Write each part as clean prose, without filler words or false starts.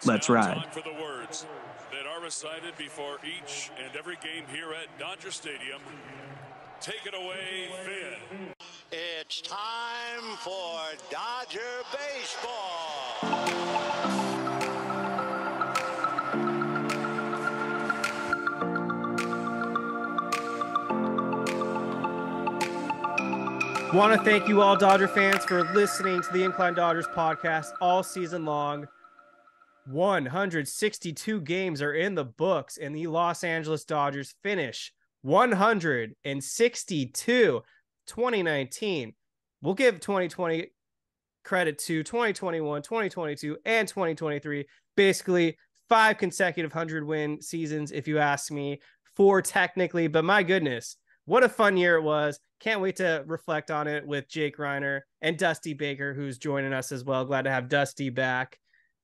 Let's ride. Time for the words that are recited before each and every game here at Dodger Stadium. Take it away, Finn. It's time for Dodger baseball. Want to thank you all Dodger fans for listening to the Incline Dodgers podcast all season long. 162 games are in the books, and the Los Angeles Dodgers finish 162. 2019. We'll give 2020 credit to 2021, 2022, and 2023. Basically, 5 consecutive 100-win seasons, if you ask me. 4 technically, but my goodness, what a fun year it was. Can't wait to reflect on it with Jake Reiner and Dusty Baker, who's joining us as well. Glad to have Dusty back.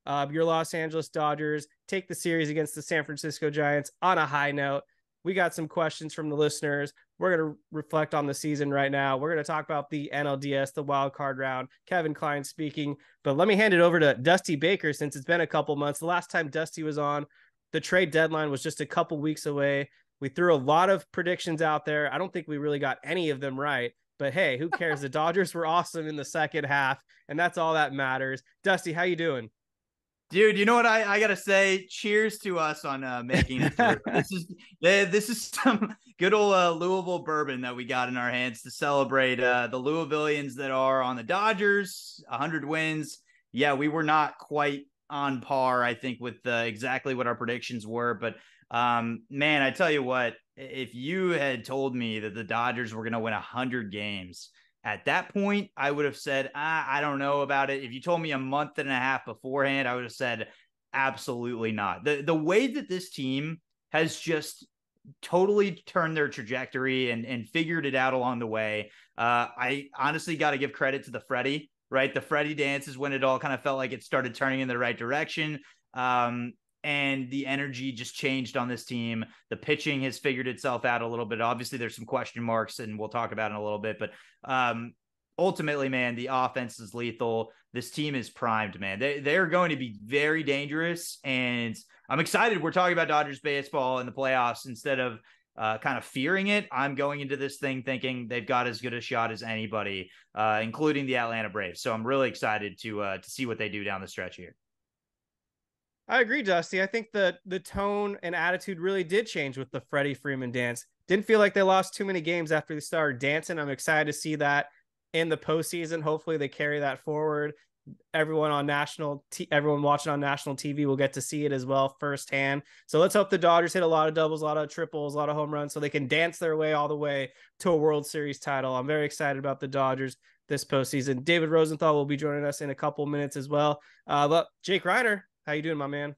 Your Los Angeles Dodgers take the series against the San Francisco Giants on a high note. We got some questions from the listeners. We're going to reflect on the season right now. We're going to talk about the NLDS, the wild card round. Kevin Klein speaking. But let me hand it over to Dusty Baker since it's been a couple months. The last time Dusty was on, the trade deadline was just a couple weeks away. We threw a lot of predictions out there. I don't think we really got any of them right. But hey, who cares? The Dodgers were awesome in the second half, and that's all that matters. Dusty, how you doing? Dude, you know what I gotta say? Cheers to us on making it through. This is some good old Louisville bourbon that we got in our hands to celebrate the Louisvillians that are on the Dodgers. 100 wins. Yeah, we were not quite on par, I think, with exactly what our predictions were. But man, I tell you what, if you had told me that the Dodgers were gonna win 100 games. At that point, I would have said, I don't know about it. If you told me a month and a half beforehand, I would have said, absolutely not. The way that this team has just totally turned their trajectory and figured it out along the way. I honestly got to give credit to the Freddie, right? The Freddie dance is when it all kind of felt like it started turning in the right direction. And the energy just changed on this team. The pitching has figured itself out a little bit. Obviously, there's some question marks, and we'll talk about it in a little bit. But ultimately, man, the offense is lethal. This team is primed, man. They're going to be very dangerous, and I'm excited. We're talking about Dodgers baseball in the playoffs instead of kind of fearing it. I'm going into this thing thinking they've got as good a shot as anybody, including the Atlanta Braves. So I'm really excited to see what they do down the stretch here. I agree, Dusty. I think the tone and attitude really did change with the Freddie Freeman dance. Didn't feel like they lost too many games after they started dancing. I'm excited to see that in the postseason. Hopefully they carry that forward. Everyone watching on national TV will get to see it as well firsthand. So let's hope the Dodgers hit a lot of doubles, a lot of triples, a lot of home runs so they can dance their way all the way to a World Series title. I'm very excited about the Dodgers this postseason. David Rosenthal will be joining us in a couple minutes as well. Jake Reiner, how you doing, my man?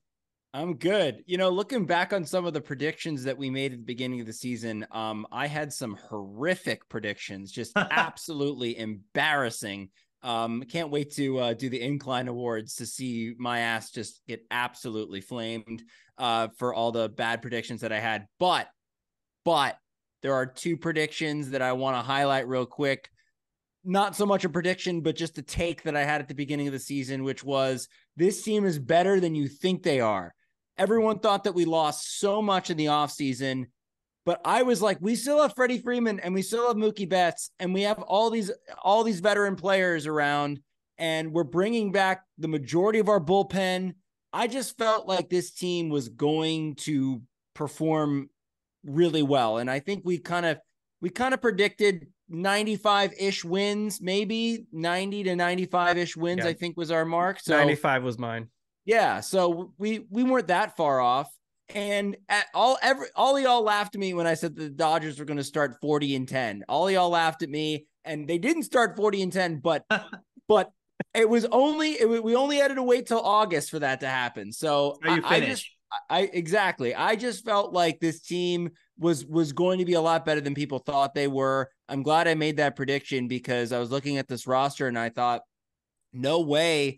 I'm good. You know, looking back on some of the predictions that we made at the beginning of the season, I had some horrific predictions, just absolutely embarrassing. Can't wait to do the Incline Awards to see my ass just get absolutely flamed for all the bad predictions that I had. But there are 2 predictions that I want to highlight real quick. Not so much a prediction, but just a take that I had at the beginning of the season, which was this team is better than you think they are. Everyone thought that we lost so much in the offseason, but I was like, we still have Freddie Freeman and we still have Mookie Betts and we have all these veteran players around and we're bringing back the majority of our bullpen. I just felt like this team was going to perform really well. And I think we kind of predicted 95-ish wins, maybe 90 to 95-ish wins, yeah. I think was our mark. So 95 was mine. Yeah. So we weren't that far off. And all y'all laughed at me when I said the Dodgers were going to start 40-10. All y'all laughed at me and they didn't start 40-10, but it was we only had to wait till August for that to happen. So I just felt like this team was going to be a lot better than people thought they were. I'm glad I made that prediction because I was looking at this roster and I thought, no way,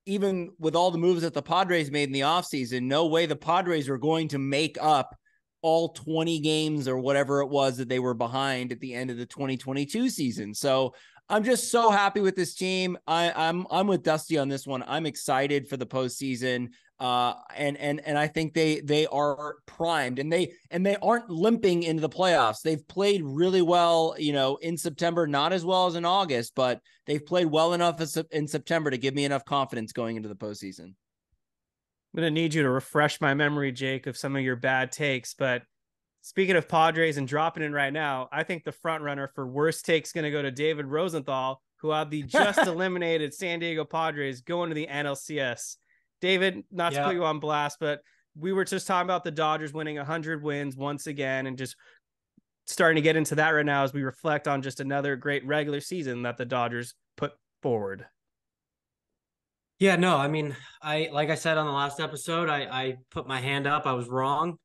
even with all the moves that the Padres made in the offseason, no way the Padres are going to make up all 20 games or whatever it was that they were behind at the end of the 2022 season. So I'm just so happy with this team. I'm with Dusty on this one. I'm excited for the postseason. And I think they are primed, and they aren't limping into the playoffs. They've played really well, in September, not as well as in August, but they've played well enough in September to give me enough confidence going into the postseason. I'm going to need you to refresh my memory, Jake, of some of your bad takes. But speaking of Padres and dropping in right now, I think the front runner for worst takes is going to go to David Rosenthal, who had the just eliminated San Diego Padres going to the NLCS. David, not to put you on blast, but we were just talking about the Dodgers winning 100 wins once again, and just starting to get into that right now as we reflect on just another great regular season that the Dodgers put forward. Yeah, no, I mean, like I said on the last episode, I put my hand up. I was wrong.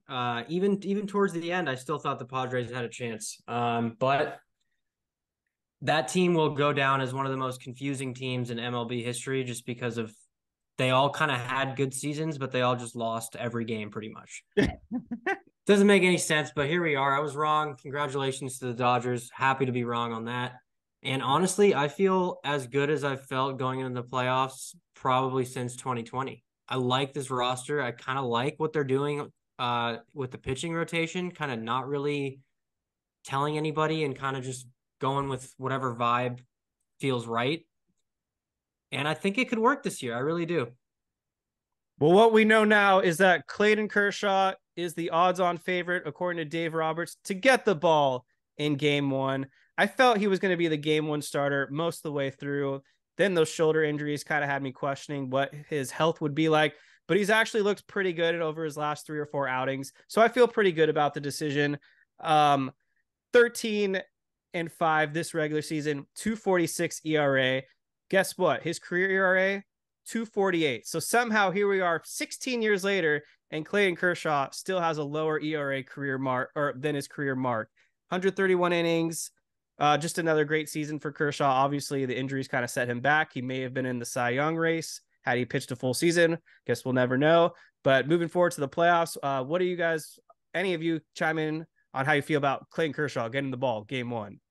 Even towards the end, I still thought the Padres had a chance. But that team will go down as one of the most confusing teams in MLB history, just because of they all kind of had good seasons, but they all just lost every game pretty much. Doesn't make any sense, but here we are. I was wrong. Congratulations to the Dodgers. Happy to be wrong on that. And honestly, I feel as good as I've felt going into the playoffs probably since 2020. I like this roster. I kind of like what they're doing with the pitching rotation, kind of not really telling anybody and kind of just going with whatever vibe feels right. And I think it could work this year. I really do. Well, what we know now is that Clayton Kershaw is the odds-on favorite, according to Dave Roberts, to get the ball in game one. I felt he was going to be the game one starter most of the way through. Then those shoulder injuries kind of had me questioning what his health would be like, but he's actually looked pretty good over his last 3 or 4 outings. So I feel pretty good about the decision. 13-5 this regular season, 2.46 ERA. Guess what? His career ERA, 2.48. So somehow here we are 16 years later, and Clayton Kershaw still has a lower ERA career mark than his career mark. 131 innings. Just another great season for Kershaw. Obviously, the injuries kind of set him back. He may have been in the Cy Young race had he pitched a full season. Guess we'll never know. But moving forward to the playoffs, what do you guys, any of you, chime in on how you feel about Clayton Kershaw getting the ball game one?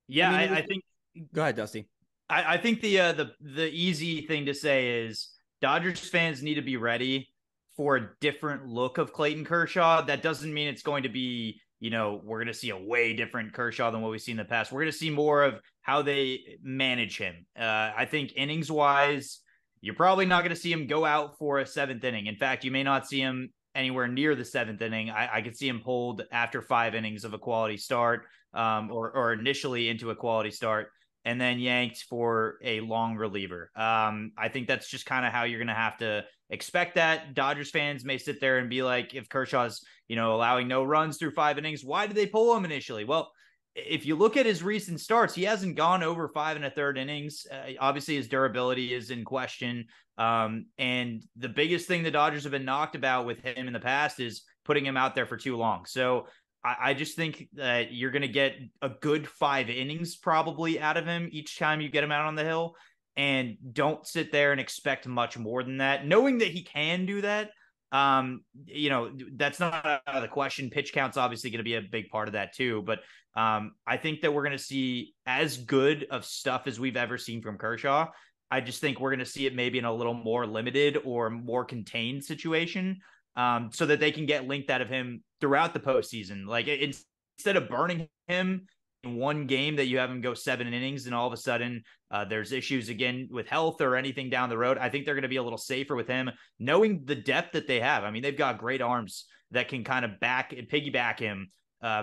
Yeah, I think. Go ahead, Dusty. I think the easy thing to say is Dodgers fans need to be ready for a different look of Clayton Kershaw. That doesn't mean it's going to be, we're going to see a way different Kershaw than what we've seen in the past. We're going to see more of how they manage him. I think innings wise, you're probably not going to see him go out for a 7th inning. In fact, you may not see him anywhere near the 7th inning. I could see him pulled after 5 innings of a quality start, or initially into a quality start, and then yanked for a long reliever. I think that's just kind of how you're going to have to expect that. Dodgers fans may sit there and be like, if Kershaw's, allowing no runs through 5 innings, why did they pull him initially? Well, if you look at his recent starts, he hasn't gone over 5 1/3 innings. Obviously, his durability is in question. And the biggest thing the Dodgers have been knocked about with him in the past is putting him out there for too long. So I just think that you're going to get a good 5 innings probably out of him each time you get him out on the hill, and don't sit there and expect much more than that, knowing that he can do that. That's not out of the question. Pitch count's obviously going to be a big part of that too. But I think that we're going to see as good of stuff as we've ever seen from Kershaw. I just think we're going to see it maybe in a little more limited or more contained situation, so that they can get linked out of him throughout the postseason. Like, instead of burning him in one game that you have him go 7 innings and all of a sudden there's issues again with health or anything down the road, I think they're going to be a little safer with him, knowing the depth that they have. I mean, they've got great arms that can kind of back and piggyback him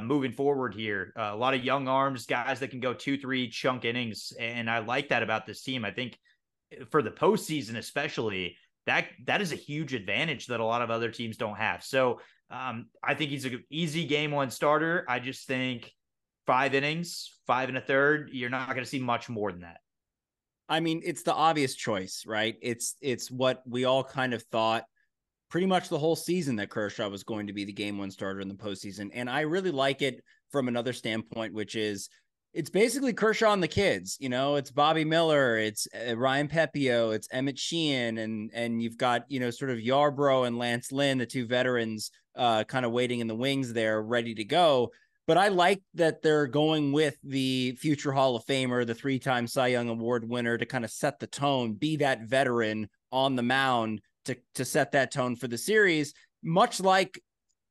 moving forward here. A lot of young arms, guys that can go 2-3 chunk innings. And I like that about this team. I think for the postseason, especially, that is a huge advantage that a lot of other teams don't have. So I think he's an easy game one starter. I just think 5 innings, 5 1/3, you're not going to see much more than that. I mean, it's the obvious choice, right? It's what we all kind of thought pretty much the whole season, that Kershaw was going to be the game one starter in the postseason. And I really like it from another standpoint, which is it's basically Kershaw and the kids. It's Bobby Miller, it's Ryan Pepio, it's Emmett Sheehan, and you've got, sort of Yarbrough and Lance Lynn, the 2 veterans kind of waiting in the wings there, ready to go. But I like that they're going with the future Hall of Famer, the 3-time Cy Young Award winner, to kind of set the tone, be that veteran on the mound to set that tone for the series, much like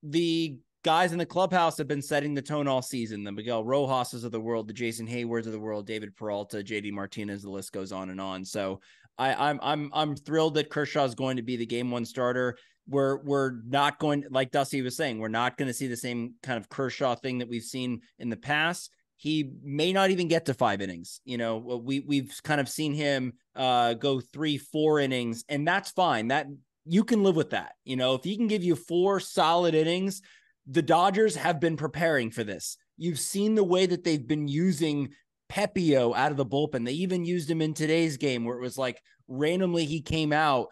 the guys in the clubhouse have been setting the tone all season. The Miguel Rojas's of the world, the Jason Haywards of the world, David Peralta, JD Martinez, the list goes on and on. So I'm thrilled that Kershaw is going to be the game one starter. We're not going, like Dusty was saying, we're not going to see the same kind of Kershaw thing that we've seen in the past. He may not even get to 5 innings. You know, we've kind of seen him go 3-4 innings, and that's fine. That you can live with that. You know, if he can give you 4 solid innings, the Dodgers have been preparing for this. You've seen the way that they've been using Pepio out of the bullpen. They even used him in today's game where it was like randomly he came out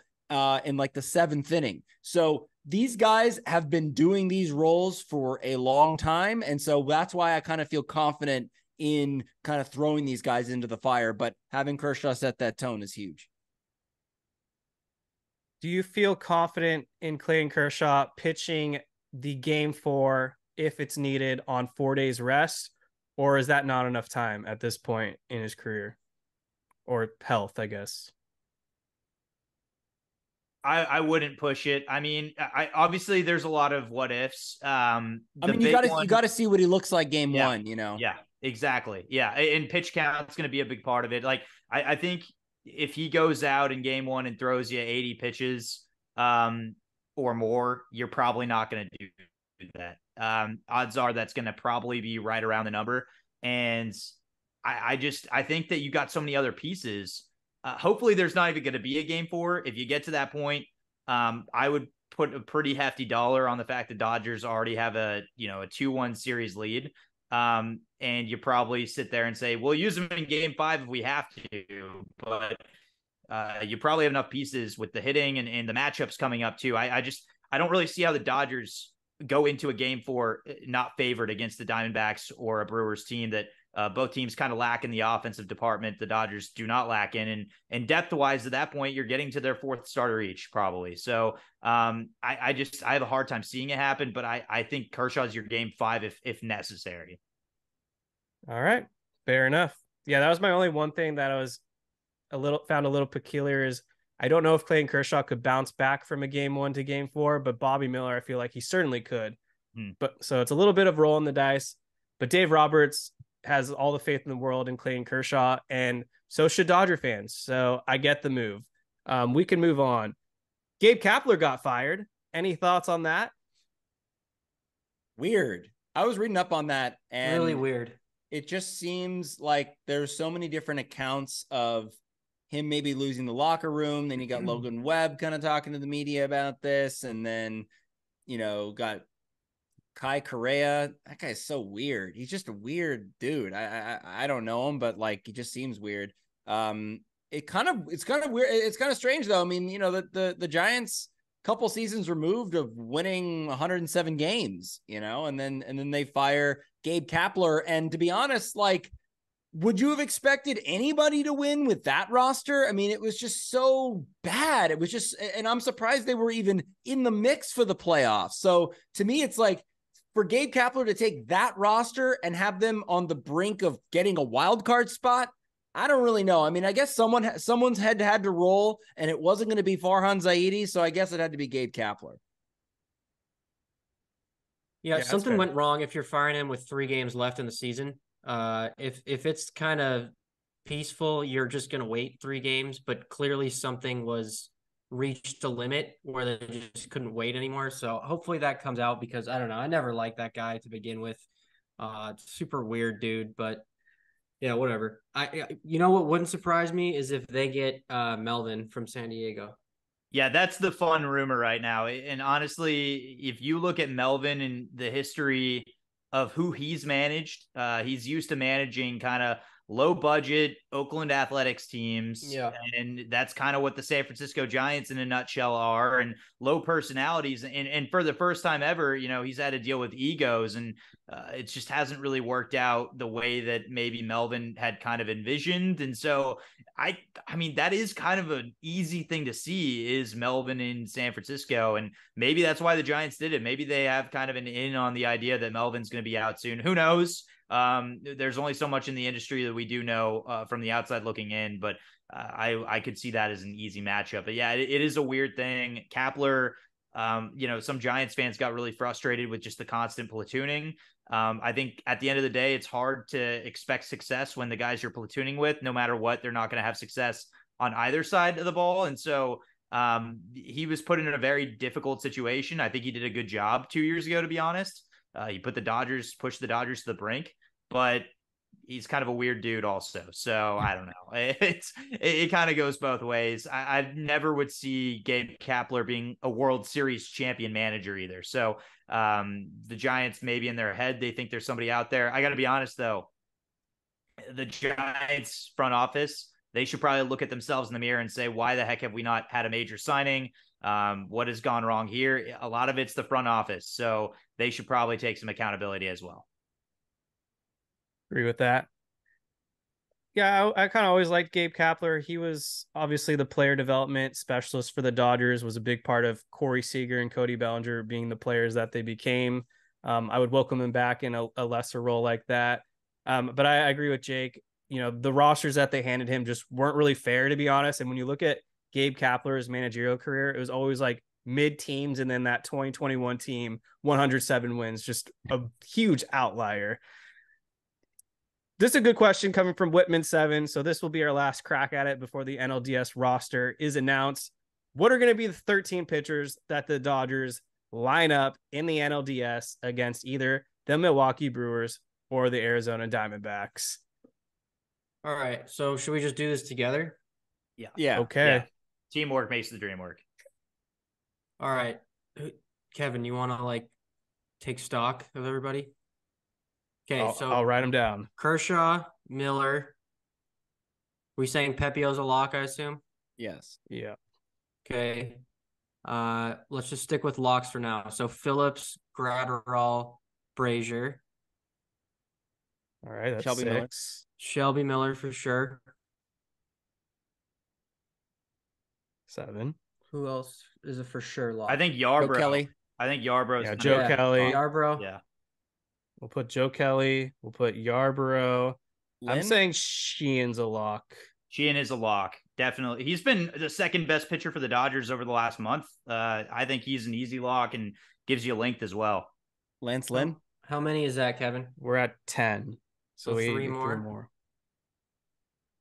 in like the 7th inning. So these guys have been doing these roles for a long time. And so that's why I kind of feel confident in kind of throwing these guys into the fire. But having Kershaw set that tone is huge. Do you feel confident in Clayton Kershaw pitching the game 4 if it's needed on 4 days rest? Or is that not enough time at this point in his career or health, I guess? I wouldn't push it. I mean, I obviously there's a lot of what ifs. I mean, you got to see what he looks like game 1, you know? Yeah, exactly. Yeah. And pitch count's going to be a big part of it. Like, I think if he goes out in game 1 and throws you 80 pitches or more, you're probably not going to do that. Odds are that's going to probably be right around the number. And I think that you got so many other pieces. Hopefully there's not even going to be a game 4. If you get to that point, I would put a pretty hefty dollar on the fact that Dodgers already have a 2-1 series lead. And you probably sit there and say, we'll use them in game 5 if we have to, but you probably have enough pieces with the hitting and the matchups coming up too. I don't really see how the Dodgers go into a game 4 not favored against the Diamondbacks or a Brewers team that both teams kind of lack in the offensive department. The Dodgers do not lack in, and depth wise at that point, you're getting to their 4th starter each probably. So I have a hard time seeing it happen, but I think Kershaw's your game 5 if necessary. All right. Fair enough. Yeah. That was my only one thing that I was found a little peculiar is I don't know if Clayton Kershaw could bounce back from a game 1 to game 4, but Bobby Miller, I feel like he certainly could. But so it's a little bit of rolling the dice, but Dave Roberts has all the faith in the world in Clayton Kershaw, and so should Dodger fans. So I get the move. We can move on. Gabe Kapler got fired. Any thoughts on that? Weird. I was reading up on that, and really weird. It just seems like there's so many different accounts of him maybe losing the locker room. Then you got Logan Webb kind of talking to the media about this, and then got Kai Correa. That guy's so weird. He's just a weird dude. I don't know him, but like he just seems weird. It's kind of weird. It's kind of strange though. I mean, the Giants couple seasons removed of winning 107 games, and then they fire Gabe Kapler. And to be honest, like, would you have expected anybody to win with that roster? I mean, it was just so bad. It was just, and I'm surprised they were even in the mix for the playoffs. So to me, it's like, for Gabe Kapler to take that roster and have them on the brink of getting a wild card spot, I don't really know. I mean, I guess someone's had to roll, and it wasn't going to be Farhan Zaidi, so I guess it had to be Gabe Kapler. Yeah, something went wrong if you're firing him with 3 games left in the season. If it's kind of peaceful, you're just going to wait 3 games, but clearly something was reached a limit where they just couldn't wait anymore. So hopefully that comes out, because I don't know, I never liked that guy to begin with. Super weird dude, but yeah, whatever. What wouldn't surprise me is if they get Melvin from San Diego. Yeah, that's the fun rumor right now. And honestly, if you look at Melvin and the history of who he's managed, he's used to managing kind of low budget Oakland Athletics teams. Yeah. And that's kind of what the San Francisco Giants in a nutshell are, and low personalities. And for the first time ever, he's had to deal with egos, and it just hasn't really worked out the way that maybe Melvin had kind of envisioned. And so I mean, that is kind of an easy thing to see, is Melvin in San Francisco. And maybe that's why the Giants did it. Maybe they have kind of an in on the idea that Melvin's going to be out soon. Who knows? There's only so much in the industry that we do know from the outside looking in, but I could see that as an easy matchup. But yeah, it is a weird thing. Kapler, some Giants fans got really frustrated with just the constant platooning. I think at the end of the day, it's hard to expect success when the guys you're platooning with, no matter what, they're not going to have success on either side of the ball. And so he was put in a very difficult situation. I think he did a good job 2 years ago, to be honest. He pushed the Dodgers to the brink, but he's kind of a weird dude also. So I don't know. It kind of goes both ways. I never would see Gabe Kapler being a World Series champion manager either. So the Giants, maybe in their head, they think there's somebody out there. I got to be honest though, the Giants front office, they should probably look at themselves in the mirror and say, why the heck have we not had a major signing? What has gone wrong here? A lot of it's the front office. So they should probably take some accountability as well. Agree with that. Yeah, I kind of always liked Gabe Kapler. He was obviously the player development specialist for the Dodgers, was a big part of Corey Seager and Cody Bellinger being the players that they became. I would welcome him back in a lesser role like that. But I agree with Jake. The rosters that they handed him just weren't really fair, to be honest. And when you look at Gabe Kapler's managerial career, it was always like mid teams, and then that 2021 team, 107 wins, just a huge outlier. This is a good question coming from Whitman7. So this will be our last crack at it before the NLDS roster is announced. What are going to be the 13 pitchers that the Dodgers line up in the NLDS against either the Milwaukee Brewers or the Arizona Diamondbacks? All right. So should we just do this together? Yeah. Okay. Yeah. Teamwork makes the dream work. All right. Kevin, you want to take stock of everybody? Okay, so I'll write them down. Kershaw, Miller. We saying Pepio's a lock, I assume? Yes. Yeah. Okay. Let's just stick with locks for now. So Phillips, Gratterall, Brazier. All right, that's Shelby Miller. 6. Shelby Miller for sure. 7. Who else is a for sure lock? I think Yarbrough. Kelly. I think Yarbrough. Yeah, Joe Kelly. Yarbrough. Yeah. We'll put Joe Kelly. We'll put Yarborough. I'm Lynn? saying Sheehan's a lock. Sheehan is a lock. Definitely. He's been the second best pitcher for the Dodgers over the last month. I think he's an easy lock and gives you length as well. Lance Lynn. How many is that, Kevin? We're at 10. So we three need more? 3 more.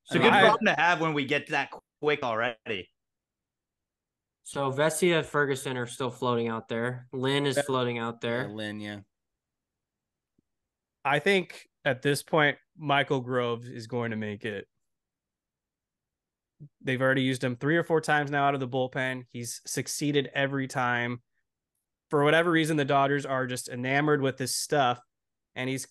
It's a good problem to have when we get that quick already. So Vesia and Ferguson are still floating out there. Lynn is floating out there. Lynn, yeah. I think at this point, Michael Grove is going to make it. They've already used him 3 or 4 times now out of the bullpen. He's succeeded every time. For whatever reason, the Dodgers are just enamored with this stuff, and he's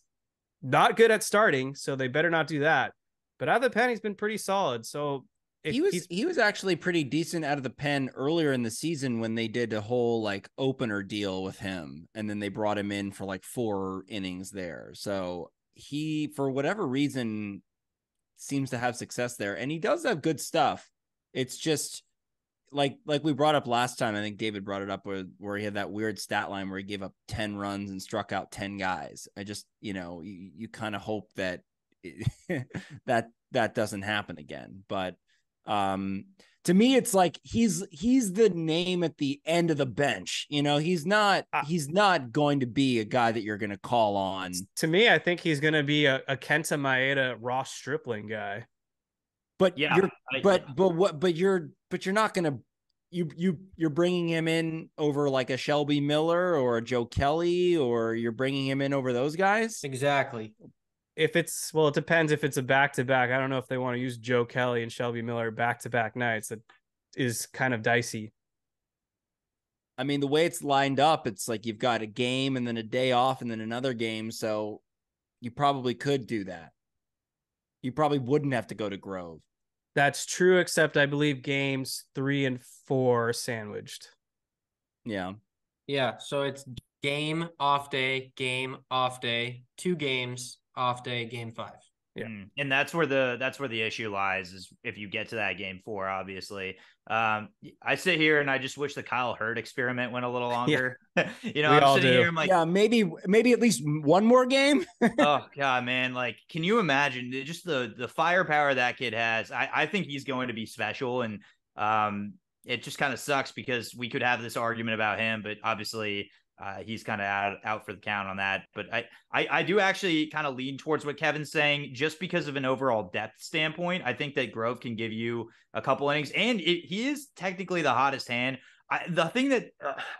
not good at starting, so they better not do that. But out of the pen, he's been pretty solid. So he was actually pretty decent out of the pen earlier in the season when they did a whole opener deal with him, and then they brought him in for 4 innings there. So he, for whatever reason, seems to have success there, and he does have good stuff. It's just like we brought up last time. I think David brought it up where he had that weird stat line where he gave up 10 runs and struck out 10 guys. I just, you kind of hope that that doesn't happen again. But to me, it's he's the name at the end of the bench. He's not going to be a guy that you're going to call on. To me, I think he's going to be a Kenta Maeda, Ross Stripling guy. But yeah, you're not going to, you're bringing him in over a Shelby Miller or a Joe Kelly, or you're bringing him in over those guys. Exactly. It depends if it's a back-to-back. I don't know if they want to use Joe Kelly and Shelby Miller back-to-back nights. That is kind of dicey. I mean, the way it's lined up, it's you've got a game and then a day off and then another game. So you probably could do that. You probably wouldn't have to go to Grove. That's true, except I believe games 3 and 4 are sandwiched. Yeah. Yeah, so it's game, off day, game, off day, 2 games, off day, game 5. Yeah. And that's where the issue lies, is if you get to that game 4, obviously. I sit here and I just wish the Kyle Hurd experiment went a little longer. We I'm all sitting do. here, I'm like, yeah, maybe at least one more game. oh god, man, like, can you imagine just the firepower that kid has? I think he's going to be special, and it just kind of sucks because we could have this argument about him, but obviously he's kind of out for the count on that. But I do actually kind of lean towards what Kevin's saying, just because of an overall depth standpoint. I think that Grove can give you a couple innings, and he is technically the hottest hand. The thing that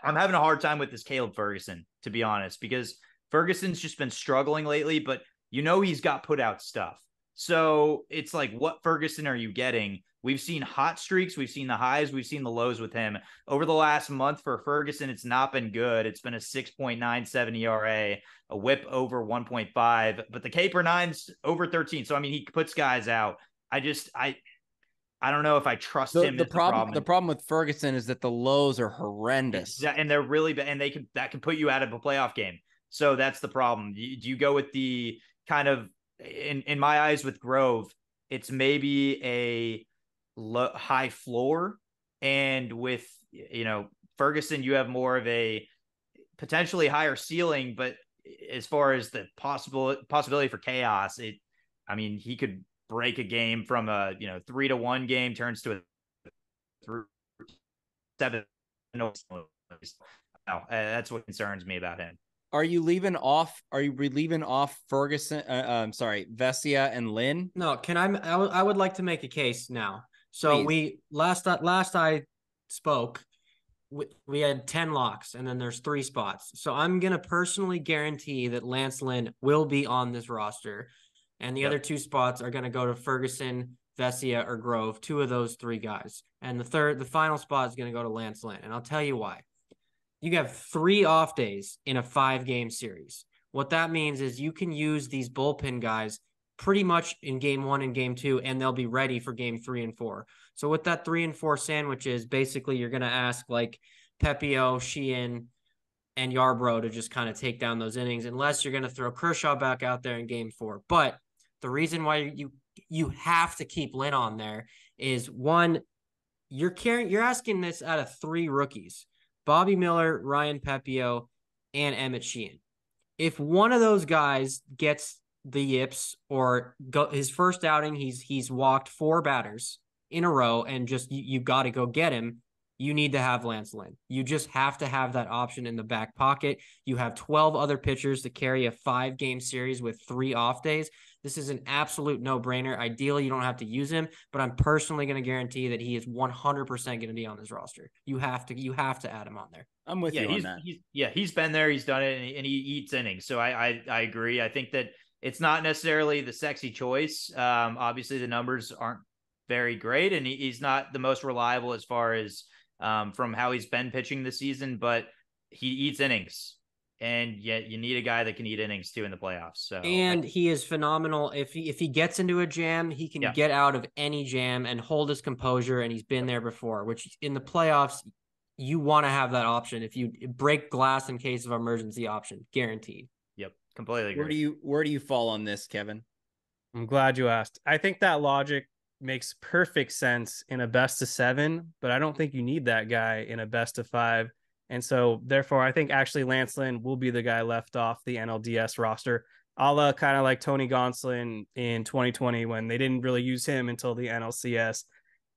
I'm having a hard time with is Caleb Ferguson, to be honest, because Ferguson's just been struggling lately, but he's got put out stuff. So it's like, what Ferguson are you getting? We've seen hot streaks. We've seen the highs. We've seen the lows with him. Over the last month for Ferguson, it's not been good. It's been a 6.97 ERA, a whip over 1.5, but the K per nine's over 13. So, I mean, he puts guys out. I don't know if I trust him. The problem with Ferguson is that the lows are horrendous. And they're really bad, and that can put you out of a playoff game. So that's the problem. Do you go with the kind of, in my eyes with Grove, it's maybe a high floor, and with Ferguson, you have more of a potentially higher ceiling, but as far as the possibility for chaos, he could break a game from a 3-1 game turns to a 7. No, that's what concerns me about him. Are you leaving off Ferguson? Vesia and Lynn? No, I would like to make a case now. So Please. last I spoke, we had 10 locks, and then there's 3 spots. So I'm going to personally guarantee that Lance Lynn will be on this roster, and the other 2 spots are going to go to Ferguson, Vesia, or Grove, 2 of those 3 guys. And the final spot is going to go to Lance Lynn. And I'll tell you why. You have 3 off days in a 5-game series. What that means is you can use these bullpen guys pretty much in game 1 and game 2, and they'll be ready for game 3 and 4. So with that 3 and 4 sandwich is basically you're going to ask like Pepio, Sheehan, and Yarbrough to just kind of take down those innings, unless you're going to throw Kershaw back out there in game 4. But the reason why you have to keep Lynn on there is, one, you're asking this out of 3 rookies: Bobby Miller, Ryan Pepio, and Emmett Sheehan. If one of those guys gets the yips, or his first outing, he's walked 4 batters in a row, and just you got to go get him, you need to have Lance Lynn. You just have to have that option in the back pocket. You have 12 other pitchers to carry a 5-game series with 3 off days. This is an absolute no-brainer. Ideally, you don't have to use him, but I'm personally going to guarantee that he is 100% going to be on this roster. You have to add him on there. I'm with you on that. He's been there, he's done it, and he eats innings. So I agree. I think that it's not necessarily the sexy choice. Obviously, the numbers aren't very great, and he's not the most reliable as far as from how he's been pitching this season, but he eats innings, and yet you need a guy that can eat innings too in the playoffs. So, and he is phenomenal. If he gets into a jam, he can get out of any jam and hold his composure, and he's been there before, which in the playoffs, you want to have that option. If you break glass in case of emergency, option guaranteed. Yep, completely agree. Where do you fall on this, Kevin? I'm glad you asked. I think that logic makes perfect sense in a best of 7, but I don't think you need that guy in a best of 5. And so therefore, I think actually Lance Lynn will be the guy left off the NLDS roster, a la kind of like Tony Gonsolin in 2020, when they didn't really use him until the NLCS.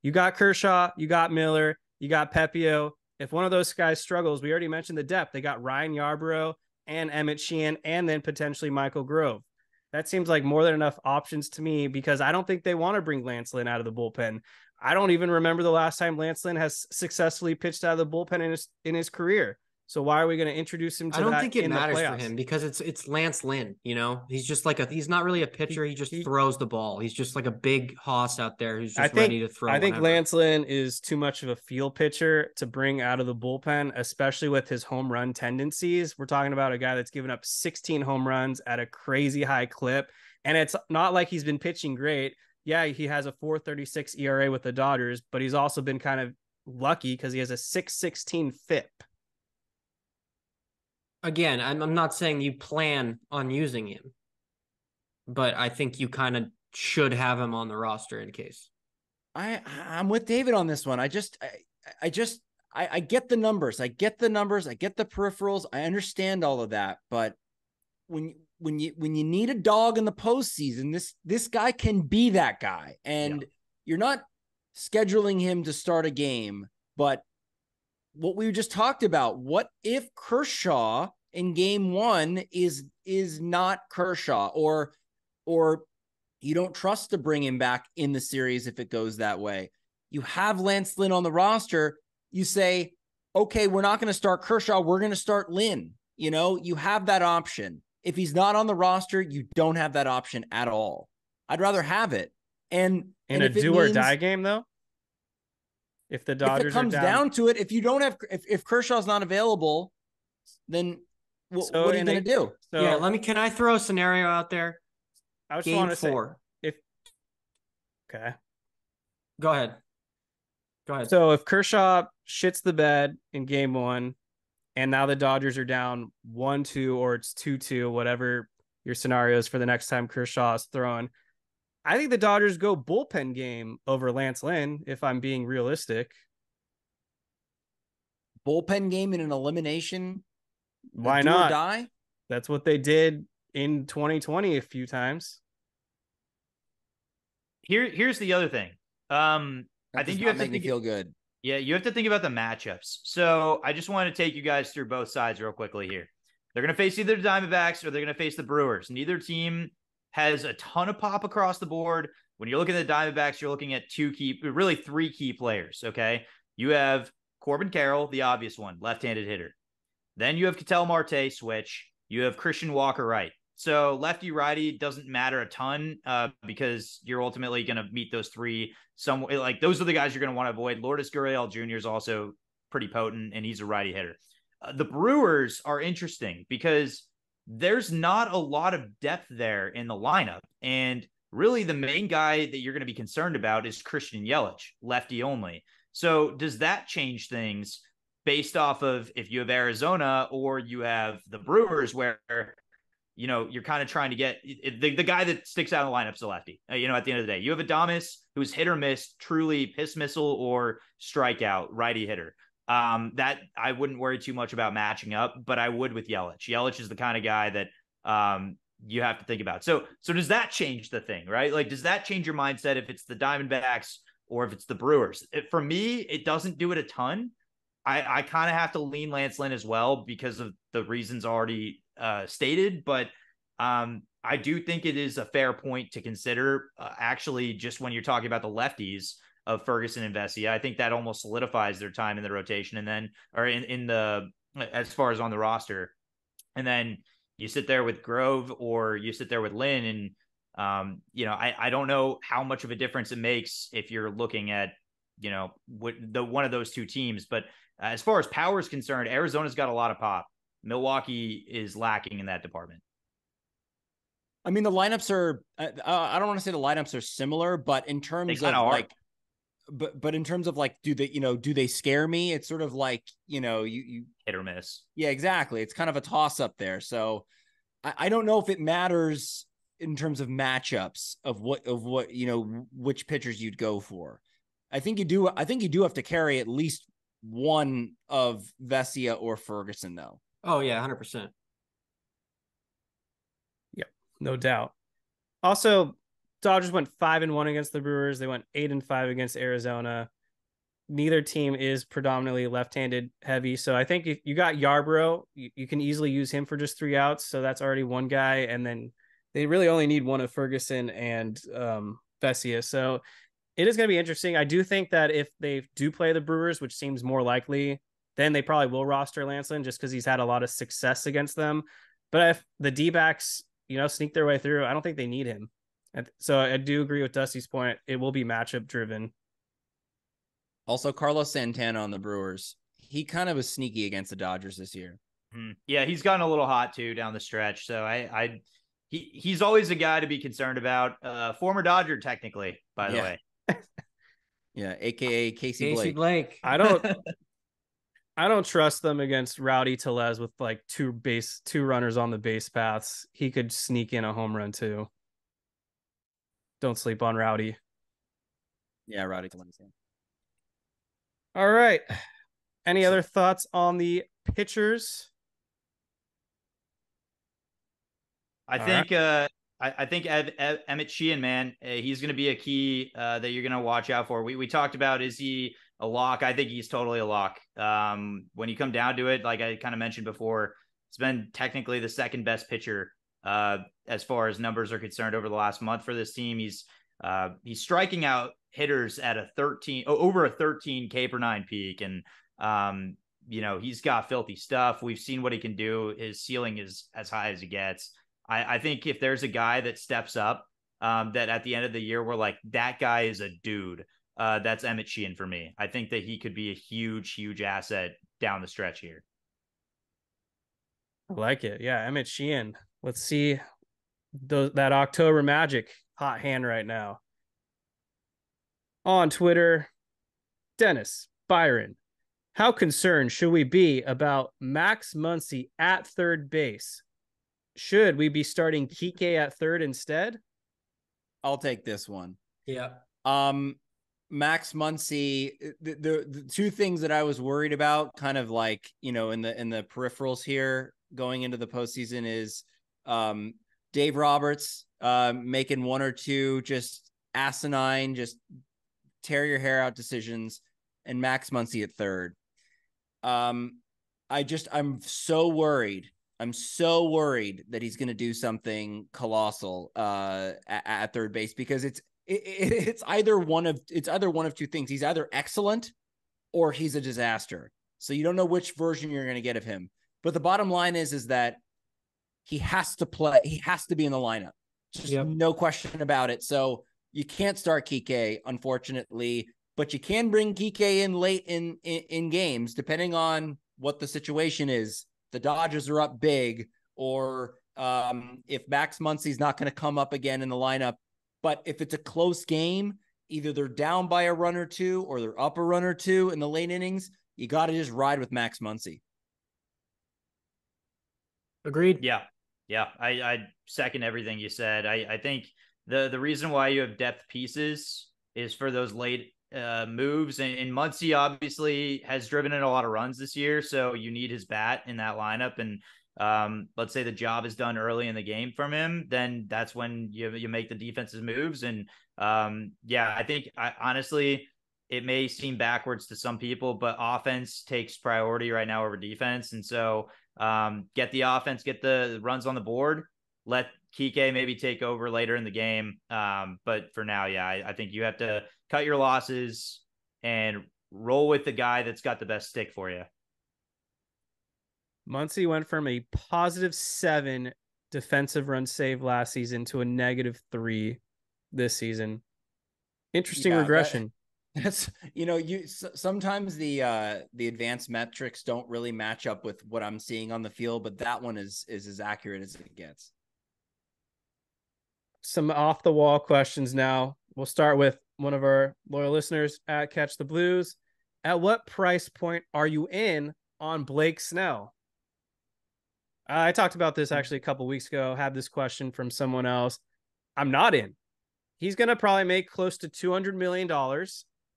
You got Kershaw, you got Miller, you got Pepio. If one of those guys struggles, we already mentioned the depth. They got Ryan Yarbrough and Emmett Sheehan, and then potentially Michael Grove. That seems like more than enough options to me, because I don't think they want to bring Lance Lynn out of the bullpen. I don't even remember the last time Lance Lynn has successessly pitched out of the bullpen in his career. So why are we going to introduce him to that? I don't think it matters for him, because it's Lance Lynn, he's just like he's not really a pitcher. He just throws the ball. He's just like a big hoss out there who's just ready to throw. I think Lance Lynn is too much of a field pitcher to bring out of the bullpen, especially with his home run tendencies. We're talking about a guy that's given up 16 home runs at a crazy high clip. And it's not like he's been pitching great. Yeah, he has a 4.36 ERA with the Dodgers, but he's also been kind of lucky because he has a 6.16 FIP. Again, I'm not saying you plan on using him, but I think you kind of should have him on the roster in case. I'm with David on this one. I get the numbers. I get the peripherals. I understand all of that, but when you need a dog in the postseason, this guy can be that guy. And you're not scheduling him to start a game, but what we just talked about, what if Kershaw in game 1 is not Kershaw, or you don't trust to bring him back in the series if it goes that way? You have Lance Lynn on the roster. You say, okay, we're not going to start Kershaw. We're going to start Lynn. You have that option. If he's not on the roster, you don't have that option at all. I'd rather have it. And in a do or die game, though, if the Dodgers, if it comes down to it, if you don't have, if Kershaw's not available, then what are you going to do? So, yeah, can I throw a scenario out there? I just want to say, okay, go ahead. So if Kershaw shits the bed in game 1, and now the Dodgers are down 1-2 or it's 2-2, whatever your scenario is for the next time Kershaw is throwing, I think the Dodgers go bullpen game over Lance Lynn, if I'm being realistic. Bullpen game in an elimination? Why do not? Or die? That's what they did in 2020 a few times. Here's the other thing. I think you have to make me feel good. Yeah, you have to think about the matchups. So I just want to take you guys through both sides real quickly here. They're going to face either the Diamondbacks or they're going to face the Brewers. Neither team has a ton of pop across the board. When you're looking at the Diamondbacks, you're looking at really three key players, okay? You have Corbin Carroll, the obvious one, left-handed hitter. Then you have Ketel Marte, switch. You have Christian Walker, right. So lefty-righty doesn't matter a ton because you're ultimately going to meet those three. Those are the guys you're going to want to avoid. Lourdes Gurriel Jr. is also pretty potent, and he's a righty hitter. The Brewers are interesting because there's not a lot of depth there in the lineup. And really the main guy that you're going to be concerned about is Christian Yelich, lefty only. So does that change things based off of if you have Arizona or you have the Brewers where you're kind of trying to get the guy that sticks out in the lineup's a lefty. At the end of the day, you have Adames who's hit or miss, truly piss missile or strikeout, righty hitter. That I wouldn't worry too much about matching up, but I would with Yelich. Yelich is the kind of guy that you have to think about. So does that change the thing, right? Like, does that change your mindset if it's the Diamondbacks or if it's the Brewers? For me, it doesn't do it a ton. I kind of have to lean Lance Lynn as well because of the reasons already stated, but I do think it is a fair point to consider actually just when you're talking about the lefties of Ferguson and Vesia. I think that almost solidifies their time in the rotation and then, or in the, as far as on the roster. And then you sit there with Grove or you sit there with Lynn and, I don't know how much of a difference it makes if you're looking at, one of those two teams, but as far as power is concerned, Arizona's got a lot of pop. Milwaukee is lacking in that department. I mean, the lineups are, I don't want to say the lineups are similar, but in terms of like, but in terms of like, do they scare me? It's sort of like, you hit or miss. Yeah, exactly. It's kind of a toss up there. So I don't know if it matters in terms of matchups of what, which pitchers you'd go for. I think you do have to carry at least one of Vesia or Ferguson though. Oh yeah, 100%. Yep, no doubt. Also, Dodgers went 5-1 against the Brewers. They went 8-5 against Arizona. Neither team is predominantly left-handed heavy. So I think if you got Yarbrough, you can easily use him for just 3 outs. So that's already one guy. And then they really only need one of Ferguson and Vesia. So it is going to be interesting. I do think that if they do play the Brewers, which seems more likely, then they probably will roster Lance Lynn just because he's had a lot of success against them. But if the D-backs, sneak their way through, I don't think they need him. So I do agree with Dusty's point. It will be matchup driven. Also, Carlos Santana on the Brewers. He kind of was sneaky against the Dodgers this year. Yeah, he's gotten a little hot too down the stretch. So I he's always a guy to be concerned about. Former Dodger, technically, by the way. Yeah, aka Casey Casey Blake. Blake. I don't trust them against Rowdy Tellez with like two runners on the base paths. He could sneak in a home run too. Don't sleep on Rowdy. Yeah, Rowdy Tellez. All right. Any other thoughts on the pitchers? I think Emmett Sheehan, man, he's going to be a key that you're going to watch out for. We talked about, is he a lock? I think he's totally a lock. When you come down to it, like I kind of mentioned before, it's been technically the second best pitcher as far as numbers are concerned over the last month for this team. He's striking out hitters at over a 13 K per nine peak, and he's got filthy stuff. We've seen what he can do. His ceiling is as high as he gets. I think if there's a guy that steps up, that at the end of the year, we're like, that guy is a dude. That's Emmett Sheehan for me. I think that he could be a huge, huge asset down the stretch here. I like it. Yeah, Emmett Sheehan. Let's see that October Magic hot hand right now. On Twitter, Dennis Byron. How concerned should we be about Max Muncy at third base? Should we be starting Kike at third instead? I'll take this one. Yeah. Max Muncy, the two things that I was worried about, kind of like, in the peripherals here going into the postseason, is Dave Roberts making one or two just asinine, just tear your hair out decisions, and Max Muncy at third. I'm so worried. I'm so worried that he's going to do something colossal at third base, because it's either one of two things. He's either excellent or he's a disaster. So you don't know which version you're going to get of him. But the bottom line is that he has to play. He has to be in the lineup. Just no question about it. So you can't start Kike, unfortunately, but you can bring Kike in late in games, depending on what the situation is. The Dodgers are up big, or if Max Muncy's not going to come up again in the lineup. But if it's a close game, either they're down by a run or two, or they're up a run or two in the late innings, you got to just ride with Max Muncy. Agreed. Yeah. I second everything you said. I think the reason why you have depth pieces is for those late moves, and Muncy obviously has driven in a lot of runs this year, so you need his bat in that lineup. And let's say the job is done early in the game from him, then that's when you make the defensive moves. And I think honestly, it may seem backwards to some people, but offense takes priority right now over defense. And so get the offense, get the runs on the board, let Kike maybe take over later in the game. But for now, I think you have to cut your losses and roll with the guy that's got the best stick for you. Muncy went from a +7 defensive run save last season to a -3 this season. Interesting regression. That's sometimes the advanced metrics don't really match up with what I'm seeing on the field, but that one is as accurate as it gets. Some off the wall questions now. We'll start with one of our loyal listeners at Catch the Blues. At what price point are you in on Blake Snell? I talked about this actually a couple weeks ago. Had this question from someone else. I'm not in. He's going to probably make close to $200 million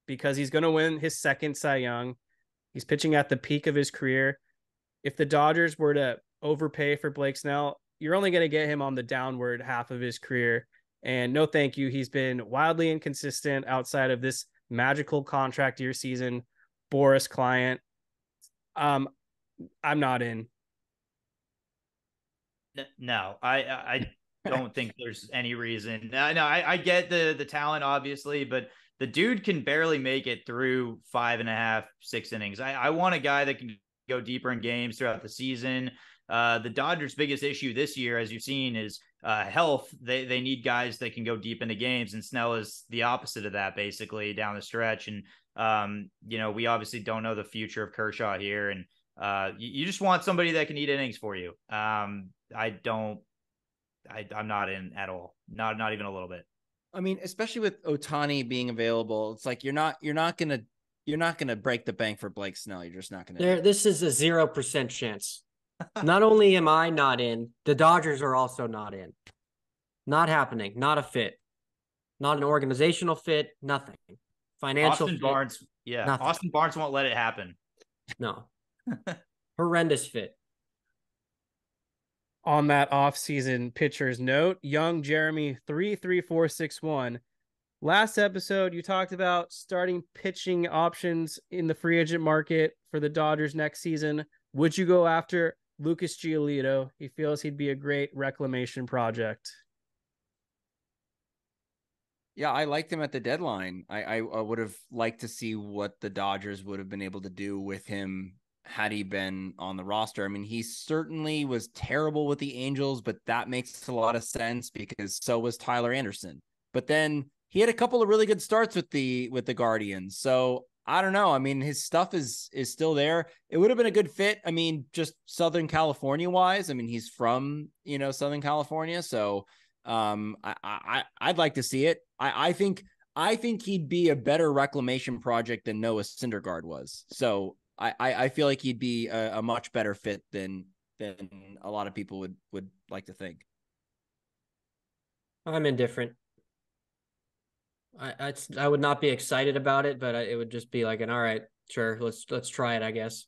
because he's going to win his second Cy Young. He's pitching at the peak of his career. If the Dodgers were to overpay for Blake Snell, you're only going to get him on the downward half of his career. And no, thank you. He's been wildly inconsistent outside of this magical contract year season. Boris client. I'm not in. No, I don't think there's any reason. No, I get the talent, obviously, but the dude can barely make it through 5.5, 6 innings. I want a guy that can go deeper in games throughout the season. The Dodgers' biggest issue this year, as you've seen, is health. They need guys that can go deep into games, and Snell is the opposite of that, basically, down the stretch. And we obviously don't know the future of Kershaw here, and you just want somebody that can eat innings for you. I don't I'm not in at all. Not even a little bit. I mean, especially with Otani being available, it's like you're not gonna break the bank for Blake Snell. You're just not gonna do it. This is a 0% chance. Not only am I not in, the Dodgers are also not in. Not happening. Not a fit. Not an organizational fit. Nothing. Financial Austin fit. Barnes, yeah, Nothing. Austin Barnes won't let it happen. No. Horrendous fit. On that offseason pitcher's note, young Jeremy 33461. Last episode, you talked about starting pitching options in the free agent market for the Dodgers next season. Would you go after Lucas Giolito? He feels he'd be a great reclamation project. Yeah, I liked him at the deadline. I would have liked to see what the Dodgers would have been able to do with him had he been on the roster. I mean, he certainly was terrible with the Angels, but that makes a lot of sense because so was Tyler Anderson. But then he had a couple of really good starts with the Guardians. So I don't know. I mean, his stuff is still there. It would have been a good fit. I mean, just Southern California wise. I mean, he's from, Southern California. So I'd like to see it. I think he'd be a better reclamation project than Noah Syndergaard was. So I feel like he'd be a much better fit than a lot of people would like to think. I'm indifferent. I would not be excited about it, but it would just be like all right, sure, let's try it, I guess.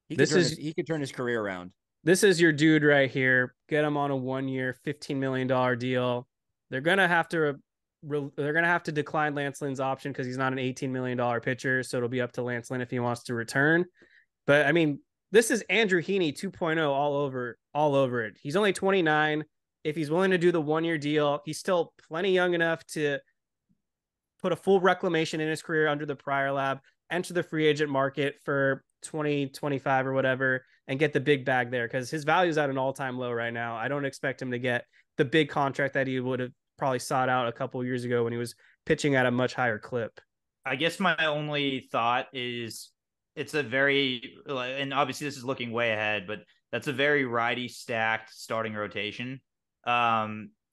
He could turn his career around. This is your dude right here. Get him on a 1-year, $15 million deal. They're gonna have to decline Lance Lynn's option because he's not an $18 million pitcher, so it'll be up to Lance Lynn if he wants to return. But I mean, this is Andrew Heaney 2.0 all over it. He's only 29. If he's willing to do the 1-year deal, he's still plenty young enough to put a full reclamation in his career under the prior lab, enter the free agent market for 2025 or whatever, and get the big bag there because his value is at an all-time low right now. I don't expect him to get the big contract that he would have probably sought out a couple of years ago when he was pitching at a much higher clip. I guess my only thought is it's a very, and obviously this is looking way ahead, but that's a very righty stacked starting rotation.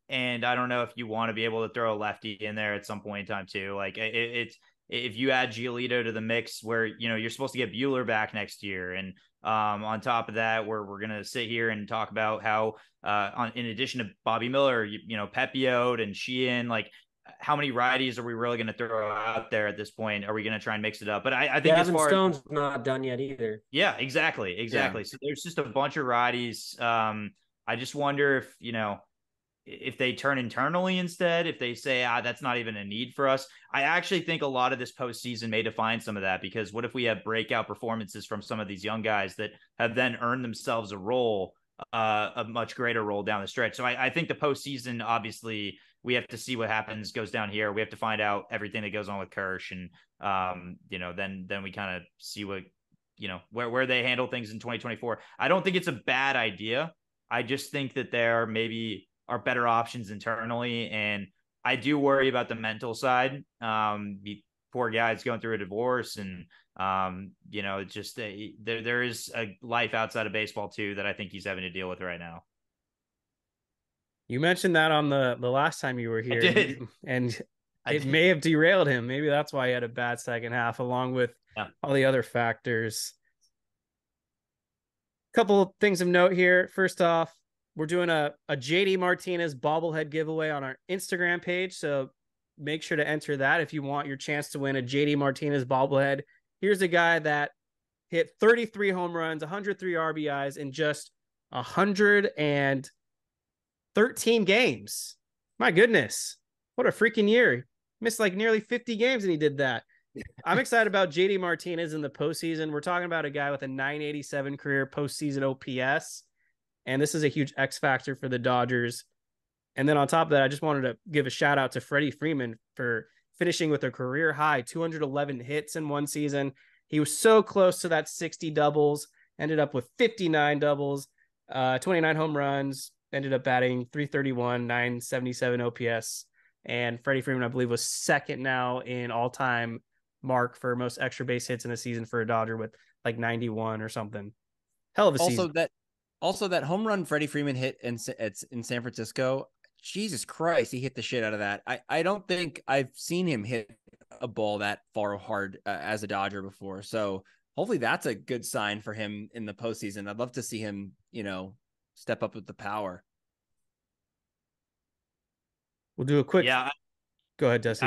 And I don't know if you want to be able to throw a lefty in there at some point in time too. Like it's if you add Giolito to the mix where, you're supposed to get Buehler back next year. And on top of that, we're going to sit here and talk about how in addition to Bobby Miller, Pepiot and Sheehan, like how many righties are we really going to throw out there at this point? Are we going to try and mix it up? But I think Gavin Stone's not done yet either. Yeah, exactly. Yeah. So there's just a bunch of righties. I just wonder if they turn internally instead, if they say, that's not even a need for us. I actually think a lot of this postseason may define some of that, because what if we have breakout performances from some of these young guys that have then earned themselves a role, a much greater role down the stretch. So I think the postseason, obviously we have to see what happens, goes down here. We have to find out everything that goes on with Kirsch. And, then we kind of see what, where they handle things in 2024. I don't think it's a bad idea. I just think that there maybe are better options internally. And I do worry about the mental side. Poor guy's going through a divorce, and it's just there is a life outside of baseball too that I think he's having to deal with right now. You mentioned that on the last time you were here. I did. And it may have derailed him. Maybe that's why he had a bad second half, along with all the other factors. Couple of things of note here. First off, we're doing a JD Martinez bobblehead giveaway on our Instagram page. So make sure to enter that if you want your chance to win a JD Martinez bobblehead. Here's a guy that hit 33 home runs, 103 RBIs in just 113 games. My goodness. What a freaking year. Missed like nearly 50 games and he did that. I'm excited about JD Martinez in the postseason. We're talking about a guy with a 987 career postseason OPS. And this is a huge X factor for the Dodgers. And then on top of that, I just wanted to give a shout out to Freddie Freeman for finishing with a career high 211 hits in one season. He was so close to that 60 doubles, ended up with 59 doubles, 29 home runs, ended up batting 331, 977 OPS. And Freddie Freeman, I believe, was second now in all-time mark for most extra base hits in a season for a Dodger with like 91 or something. Hell of a season. Also, Also, that home run Freddie Freeman hit in San Francisco, Jesus Christ, he hit the shit out of that. I don't think I've seen him hit a ball that far hard as a Dodger before. So hopefully that's a good sign for him in the postseason. I'd love to see him, step up with the power. We'll do a quick. Yeah, Go ahead, Dusty.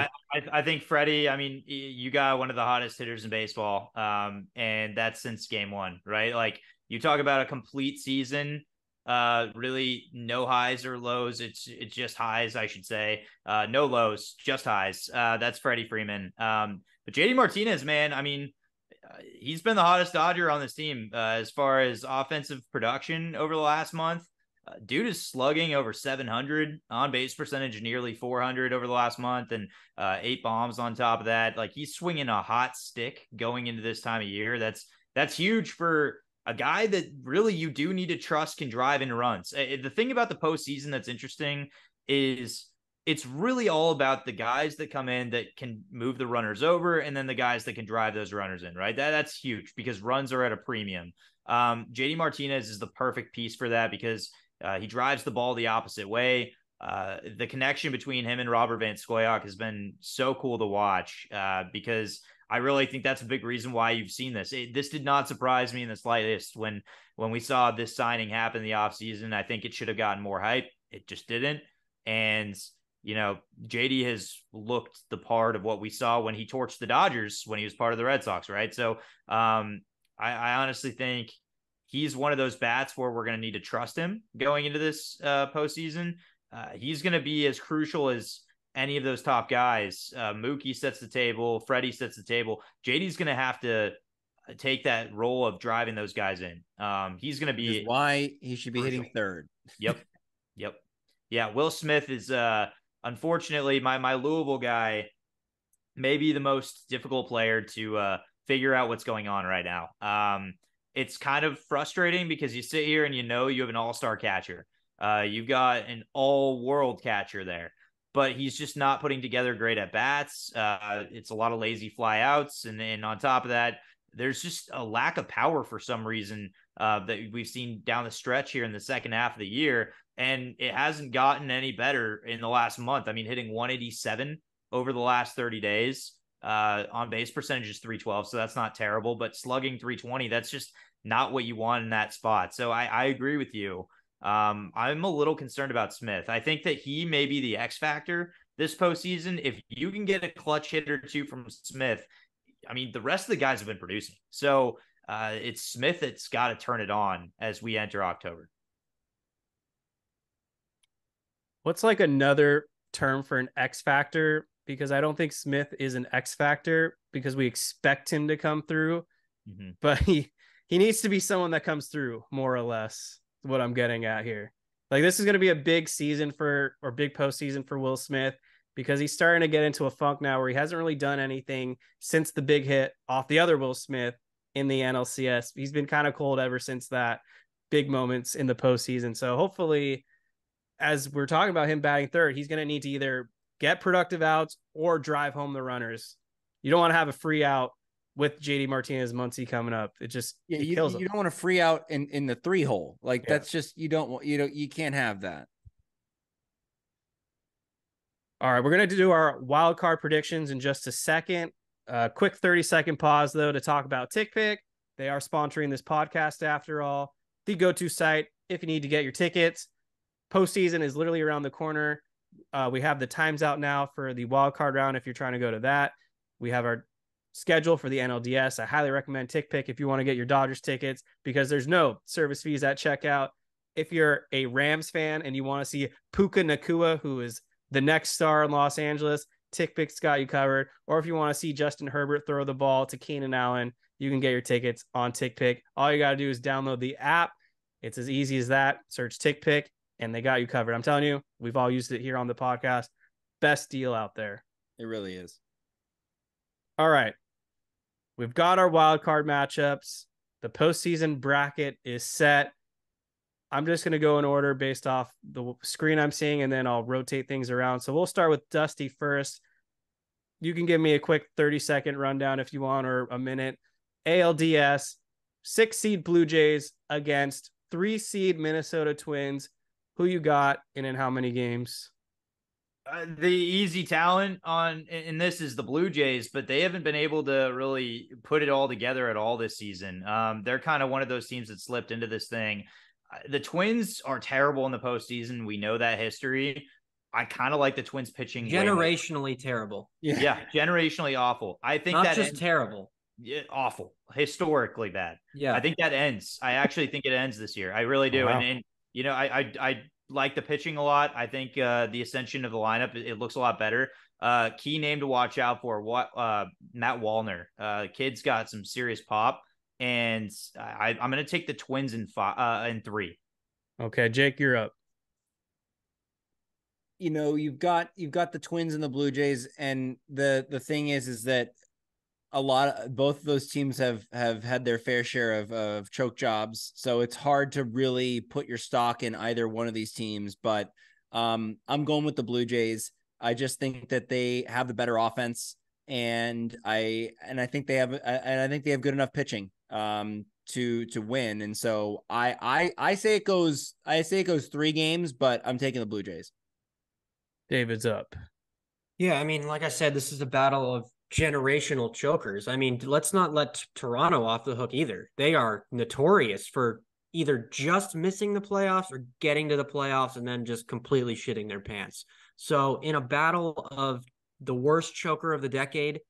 I think Freddie, I mean, you got one of the hottest hitters in baseball. And that's since game one, right? Like you talk about a complete season, really no highs or lows. It's just highs, I should say. No lows, just highs. That's Freddie Freeman. But JD Martinez, man, I mean, he's been the hottest Dodger on this team as far as offensive production over the last month. Dude is slugging over 700, on base percentage nearly 400 over the last month, and 8 bombs on top of that. Like he's swinging a hot stick going into this time of year. That's huge for a guy that really you do need to trust can drive in runs. The thing about the postseason that's interesting is it's really all about the guys that come in that can move the runners over, and then the guys that can drive those runners in, right? That's huge because runs are at a premium. JD Martinez is the perfect piece for that because he drives the ball the opposite way. The connection between him and Robert Van Scoyoc has been so cool to watch because I really think that's a big reason why you've seen this. This did not surprise me in the slightest when we saw this signing happen in the offseason. I think it should have gotten more hype. It just didn't. And, JD has looked the part of what we saw when he torched the Dodgers when he was part of the Red Sox, right? So I honestly think he's one of those bats where we're going to need to trust him going into this postseason. He's going to be as crucial as any of those top guys. Mookie sets the table. Freddie sets the table. JD's going to have to take that role of driving those guys in. He's going to be why he should be crucial. hitting third. Yep. Yeah. Will Smith is unfortunately my Louisville guy, maybe the most difficult player to figure out what's going on right now. It's kind of frustrating because you sit here and you have an all-star catcher. You've got an all-world catcher there, but he's just not putting together great at-bats. It's a lot of lazy fly-outs, and on top of that, there's just a lack of power for some reason that we've seen down the stretch here in the second half of the year, and it hasn't gotten any better in the last month. I mean, hitting 187 over the last 30 days. On base percentage is 312, so that's not terrible, but slugging 320, that's just not what you want in that spot. So I agree with you. I'm a little concerned about Smith. I think that he may be the X factor this postseason. If you can get a clutch hit or two from Smith, I mean, the rest of the guys have been producing. So it's Smith that's got to turn it on as we enter October. What's like another term for an X factor? Because I don't think Smith is an X factor because we expect him to come through, but he needs to be someone that comes through more or less. What I'm getting at here. Like this is going to be a big season big postseason for Will Smith because he's starting to get into a funk now where he hasn't really done anything since the big hit off the other Will Smith in the NLCS. He's been kind of cold ever since that big moments in the postseason. So hopefully, as we're talking about him batting third, he's going to need to either get productive outs or drive home the runners. You don't want to have a free out with JD Martinez Muncy coming up. It just kills him. You don't want to free out in the 3-hole. Like that's just you can't have that. All right, we're going to do our wild card predictions in just a second. Quick 30-second pause, though, to talk about TickPick. They are sponsoring this podcast, after all. The go-to site if you need to get your tickets. Postseason is literally around the corner. We have the times out now for the wild card round if you're trying to go to that. We have our schedule for the NLDS. I highly recommend TickPick if you want to get your Dodgers tickets because there's no service fees at checkout. If you're a Rams fan and you want to see Puka Nacua, who is the next star in Los Angeles, TickPick's got you covered. Or if you want to see Justin Herbert throw the ball to Keenan Allen, you can get your tickets on TickPick. All you got to do is download the app. It's as easy as that. Search TickPick, and they got you covered. I'm telling you, we've all used it here on the podcast. Best deal out there. It really is. All right. We've got our wild card matchups. The postseason bracket is set. I'm just going to go in order based off the screen I'm seeing, and then I'll rotate things around. So we'll start with Dusty first. You can give me a quick 30-second rundown if you want, or a minute. ALDS, 6 seed Blue Jays against 3-seed Minnesota Twins. Who you got and in how many games? The easy talent in this is the Blue Jays, but they haven't been able to really put it all together at all this season. They're kind of one of those teams that slipped into this thing. The Twins are terrible in the postseason. We know that history. I kind of like the Twins pitching generationally terrible. Yeah, generationally awful. I think not that just terrible. Yeah, awful, historically bad. Yeah, I think that ends. I actually think it ends this year. I really do. Wow. And you know, I like the pitching a lot. I think the ascension of the lineup, it looks a lot better. Key name to watch out for, Matt Wallner. Kid's got some serious pop, and I'm going to take the Twins in 3. Okay, Jake, you're up. You know, you've got the Twins and the Blue Jays, and the thing is that both of those teams have had their fair share of choke jobs, so it's hard to really put your stock in either one of these teams. But I'm going with the Blue Jays. I just think that they have the better offense, and I think they have good enough pitching to win. And so I say it goes 3 games, but I'm taking the Blue Jays. David's up. Yeah, I mean, like I said, this is a battle of generational chokers. I mean, let's not let Toronto off the hook either. They are notorious for either just missing the playoffs or getting to the playoffs and then just completely shitting their pants. So in a battle of the worst choker of the decade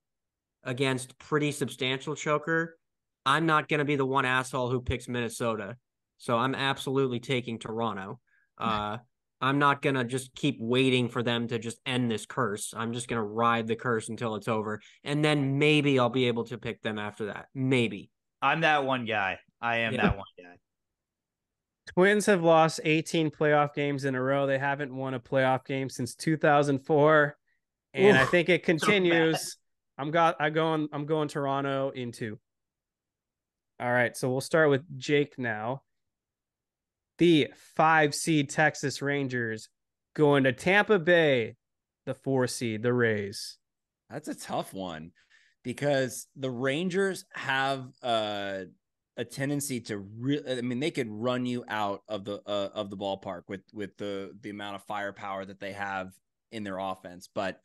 against pretty substantial choker, I'm not going to be the one asshole who picks Minnesota. So I'm absolutely taking Toronto. I'm not going to just keep waiting for them to just end this curse. I'm just going to ride the curse until it's over. And then maybe I'll be able to pick them after that. Maybe. I'm that one guy. I am that one guy. Twins have lost 18 playoff games in a row. They haven't won a playoff game since 2004. And I think it continues. So I'm going Toronto in 2. All right. So we'll start with Jake now. The 5-seed Texas Rangers going to Tampa Bay, the 4-seed, the Rays. That's a tough one because the Rangers have a tendency to I mean, they could run you out of the ballpark with the amount of firepower that they have in their offense. But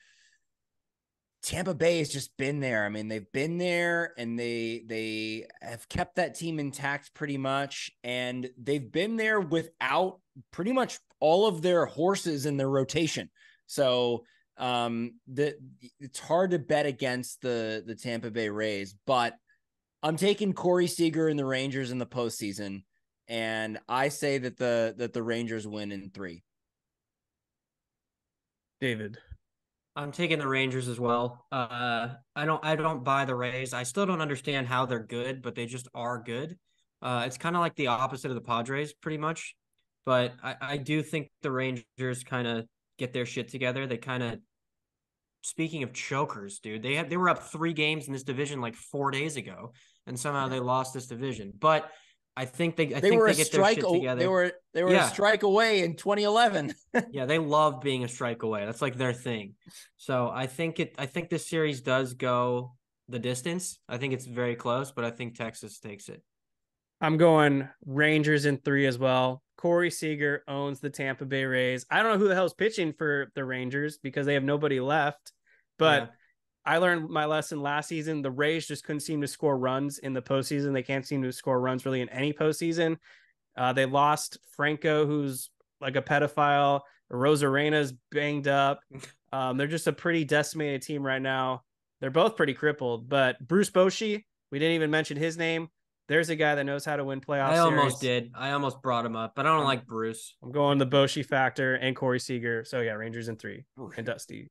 Tampa Bay has just been there. I mean, they've been there and they have kept that team intact pretty much. And they've been there without pretty much all of their horses in their rotation. So it's hard to bet against the Tampa Bay Rays, but I'm taking Corey Seager and the Rangers in the postseason. And I say that the Rangers win in 3. David. I'm taking the Rangers as well. I don't buy the Rays. I still don't understand how they're good, but they just are good. It's kind of like the opposite of the Padres, pretty much. But I do think the Rangers kind of get their shit together. They kind of, speaking of chokers, dude, they were up 3 games in this division like 4 days ago, and somehow they lost this division. But I think they get their shit together. They were a strike away in 2011. Yeah, they love being a strike away. That's like their thing. So I think this series does go the distance. I think it's very close, but I think Texas takes it. I'm going Rangers in 3 as well. Corey Seager owns the Tampa Bay Rays. I don't know who the hell's pitching for the Rangers because they have nobody left, but I learned my lesson last season. The Rays just couldn't seem to score runs in the postseason. They can't seem to score runs really in any postseason. They lost Franco, who's like a pedophile. Rosarena's banged up. They're just a pretty decimated team right now. They're both pretty crippled, but Bruce Bochy, we didn't even mention his name. There's a guy that knows how to win playoff series. Almost did. I almost brought him up, but I don't like Bruce. I'm going the Bochy factor and Corey Seager. So yeah, Rangers in 3 and Dusty.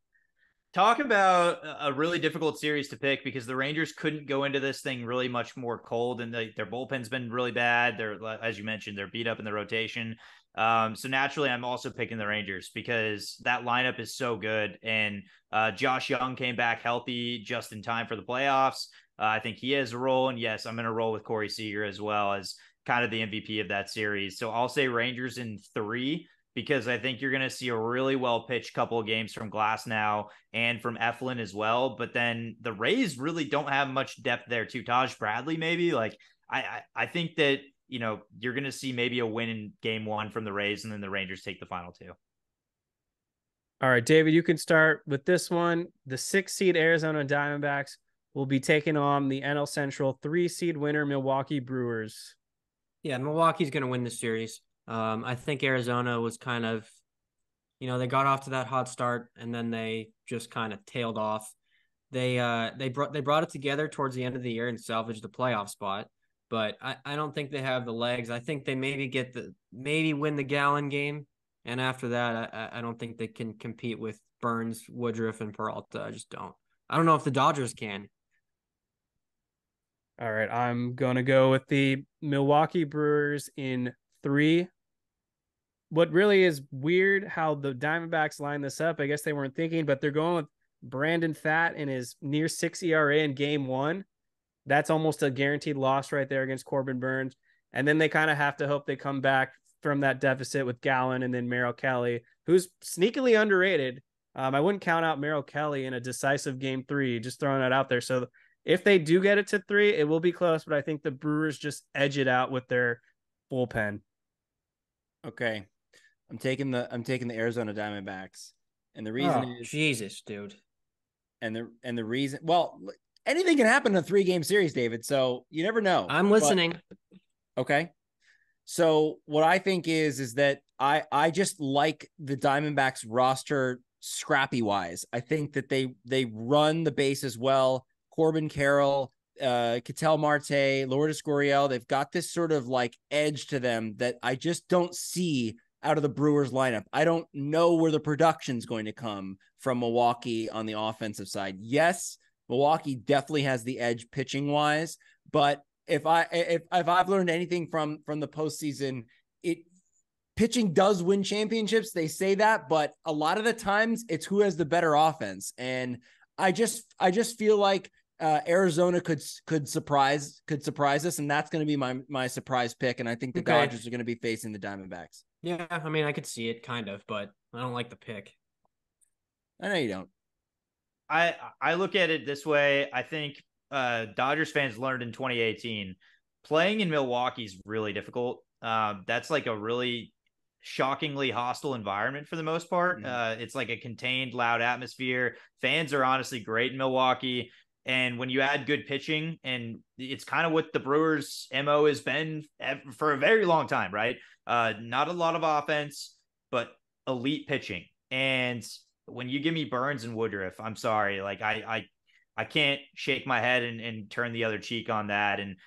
Talk about a really difficult series to pick because the Rangers couldn't go into this thing really much more cold, and their bullpen's been really bad. They're, as you mentioned, they're beat up in the rotation. So naturally, I'm also picking the Rangers because that lineup is so good, and Josh Young came back healthy just in time for the playoffs. I think he has a role, and yes, I'm going to roll with Corey Seager as well as kind of the MVP of that series. So I'll say Rangers in 3. Because I think you're going to see a really well-pitched couple of games from Glasnow and from Eflin as well. But then the Rays really don't have much depth there too. Taj Bradley, maybe. Like, I think that you're going to see maybe a win in game 1 from the Rays, and then the Rangers take the final 2. All right, David, you can start with this one. The 6-seed Arizona Diamondbacks will be taking on the NL Central 3-seed winner Milwaukee Brewers. Yeah, Milwaukee's going to win the series. I think Arizona was kind of, they got off to that hot start and then they just kind of tailed off. They brought it together towards the end of the year and salvaged the playoff spot, but I don't think they have the legs. I think they maybe win the Gallon game, and after that, I don't think they can compete with Burns, Woodruff, and Peralta. I just don't. I don't know if the Dodgers can. All right, I'm going to go with the Milwaukee Brewers in 3. What really is weird how the Diamondbacks line this up, I guess they weren't thinking, but they're going with Brandon Pfaadt in his near 6 ERA in game 1. That's almost a guaranteed loss right there against Corbin Burns. And then they kind of have to hope they come back from that deficit with Gallen and then Merrill Kelly, who's sneakily underrated. I wouldn't count out Merrill Kelly in a decisive game 3, just throwing that out there. So if they do get it to 3, it will be close, but I think the Brewers just edge it out with their bullpen. Okay. I'm taking the Arizona Diamondbacks. And the reason is Jesus, dude. And the reason, well, anything can happen in a 3-game series, David. So you never know. I'm listening. Okay. So what I think is that I just like the Diamondbacks roster scrappy wise. I think that they run the bases well. Corbin Carroll, Ketel Marte, Lourdes Gurriel, they've got this sort of like edge to them that I just don't see out of the Brewers lineup. I don't know where the production's going to come from Milwaukee on the offensive side. Yes, Milwaukee definitely has the edge pitching wise, but if I've learned anything from the postseason, pitching does win championships. They say that, but a lot of the times it's who has the better offense. And I just feel like Arizona could surprise us, and that's going to be my surprise pick. And I think the Dodgers are going to be facing the Diamondbacks. Yeah, I mean, I could see it kind of, but I don't like the pick. I know you don't. I look at it this way. I think Dodgers fans learned in 2018 playing in Milwaukee is really difficult. That's like a really shockingly hostile environment for the most part. It's like a contained, loud atmosphere. Fans are honestly great in Milwaukee. And when you add good pitching, and it's kind of what the Brewers' MO has been for a very long time, right? Not a lot of offense, but elite pitching. And when you give me Burns and Woodruff, I'm sorry, like I can't shake my head and turn the other cheek on that. And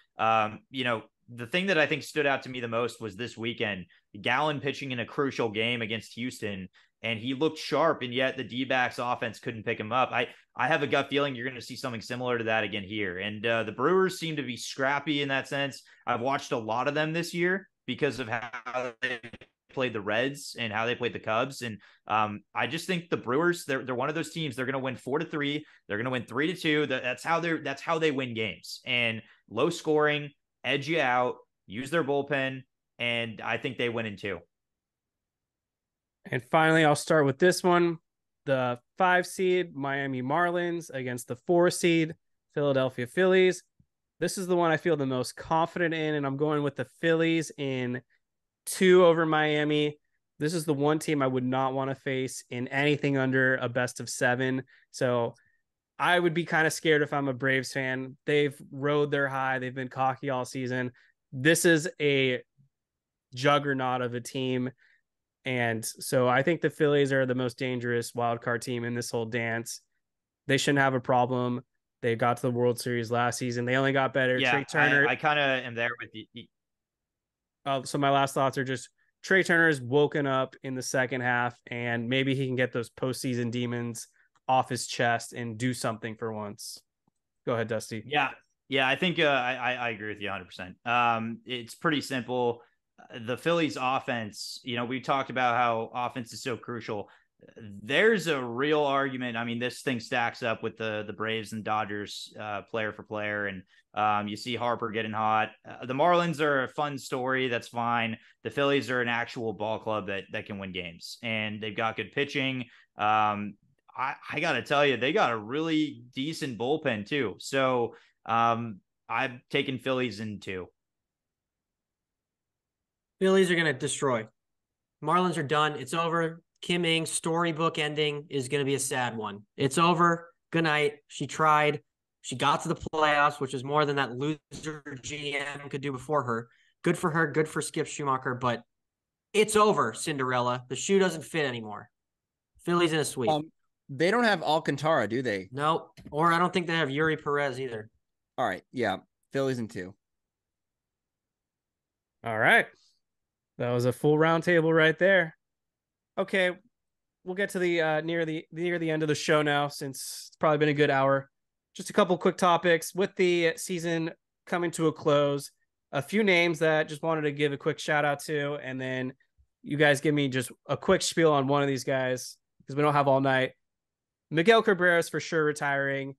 the thing that I think stood out to me the most was this weekend, Gallen pitching in a crucial game against Houston, and he looked sharp, and yet the D-backs offense couldn't pick him up. I have a gut feeling you're going to see something similar to that again here. And the Brewers seem to be scrappy in that sense. I've watched a lot of them this year because of how they played the Reds and how they played the Cubs. And I just think the Brewers, they're one of those teams. They're going to win 4-3. They're going to win 3-2. That's how they win games. And low scoring, edge you out, use their bullpen, and I think they win in 2. And finally, I'll start with this one. The 5-seed Miami Marlins against the 4-seed Philadelphia Phillies. This is the one I feel the most confident in, and I'm going with the Phillies in 2 over Miami. This is the one team I would not want to face in anything under a best of 7. So I would be kind of scared if I'm a Braves fan. They've rode their high. They've been cocky all season. This is a juggernaut of a team. And so I think the Phillies are the most dangerous wild card team in this whole dance. They shouldn't have a problem. They got to the World Series last season. They only got better. Yeah, Trey Turner. I kind of am there with you. So my last thoughts are just Trey Turner's woken up in the second half, and maybe he can get those postseason demons off his chest and do something for once. Go ahead, Dusty. Yeah, I think I agree with you 100%. It's pretty simple. The Phillies offense, we talked about how offense is so crucial. There's a real argument. I mean, this thing stacks up with the Braves and Dodgers player for player. And you see Harper getting hot. The Marlins are a fun story. That's fine. The Phillies are an actual ball club that can win games, and they've got good pitching. I got to tell you, they got a really decent bullpen too. So I've taken Phillies in 2. Phillies are going to destroy. Marlins are done. It's over. Kim Ng's storybook ending is going to be a sad one. It's over. Good night. She tried. She got to the playoffs, which is more than that loser GM could do before her. Good for her. Good for Skip Schumacher. But it's over, Cinderella. The shoe doesn't fit anymore. Phillies in a sweep. They don't have Alcantara, do they? No, or I don't think they have Yuri Perez either. All right. Yeah. Phillies in 2. All right. That was a full round table right there. Okay, we'll get to the near the end of the show now, since it's probably been a good hour. Just a couple quick topics with the season coming to a close. A few names that just wanted to give a quick shout out to, and then you guys give me just a quick spiel on one of these guys because we don't have all night. Miguel Cabrera is for sure retiring.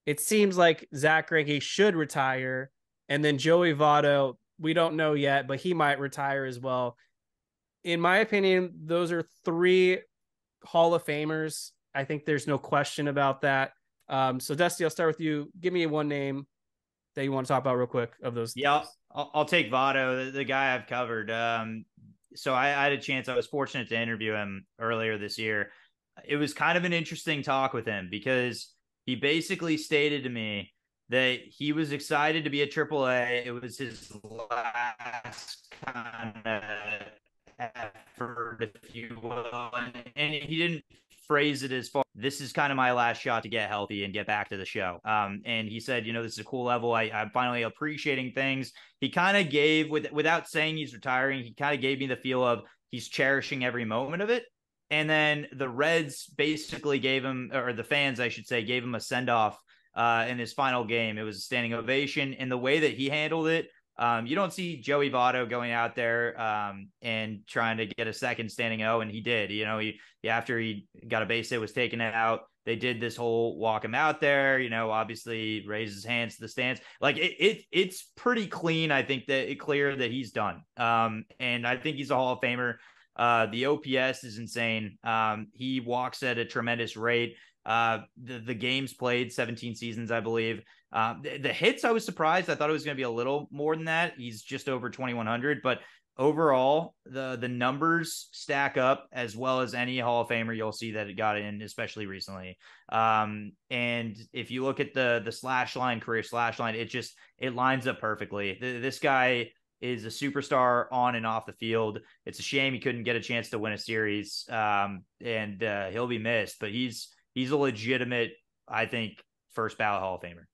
It seems like Zach Greinke should retire, and then Joey Votto, we don't know yet, but he might retire as well. In my opinion, those are 3 Hall of Famers. I think there's no question about that. So Dusty, I'll start with you. Give me one name that you want to talk about real quick of those. Yeah, I'll take Votto, the guy I've covered. So I had a chance. I was fortunate to interview him earlier this year. It was kind of an interesting talk with him because he basically stated to me that he was excited to be at AAA. It was his last kind of effort, if you will. And he didn't phrase it as far, this is kind of my last shot to get healthy and get back to the show. And he said, this is a cool level. I'm finally appreciating things. He kind of gave, without saying he's retiring, he kind of gave me the feel of he's cherishing every moment of it. And then the Reds basically gave him, or the fans, I should say, gave him a send-off in his final game. It was a standing ovation. And the way that he handled it, you don't see Joey Votto going out there and trying to get a second standing O, and he did. He after he got a base hit, was taken out. They did this whole walk him out there. Obviously raise his hands to the stands. Like it's pretty clean. I think that it's clear that he's done. And I think he's a Hall of Famer. The OPS is insane. He walks at a tremendous rate. The games played, 17 seasons, I believe. The hits, I was surprised. I thought it was going to be a little more than that. He's just over 2,100, but overall, the numbers stack up as well as any Hall of Famer you'll see that it got in, especially recently. And if you look at the slash line, career slash line, it lines up perfectly. This guy is a superstar on and off the field. It's a shame he couldn't get a chance to win a series, and he'll be missed. But he's a legitimate, I think, first ballot Hall of Famer.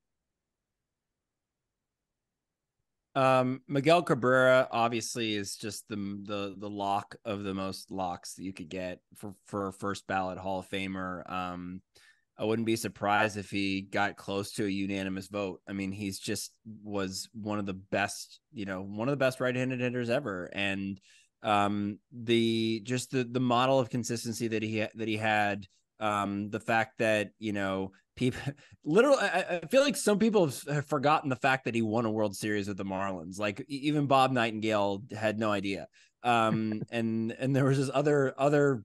Miguel Cabrera obviously is just the lock of the most locks that you could get for a first ballot Hall of Famer. I wouldn't be surprised if he got close to a unanimous vote. I mean, he's just was one of the best right-handed hitters ever. And the model of consistency that he had, the fact that, people literally, I feel like some people have forgotten the fact that he won a World Series with the Marlins. Like even Bob Nightingale had no idea. And there was this other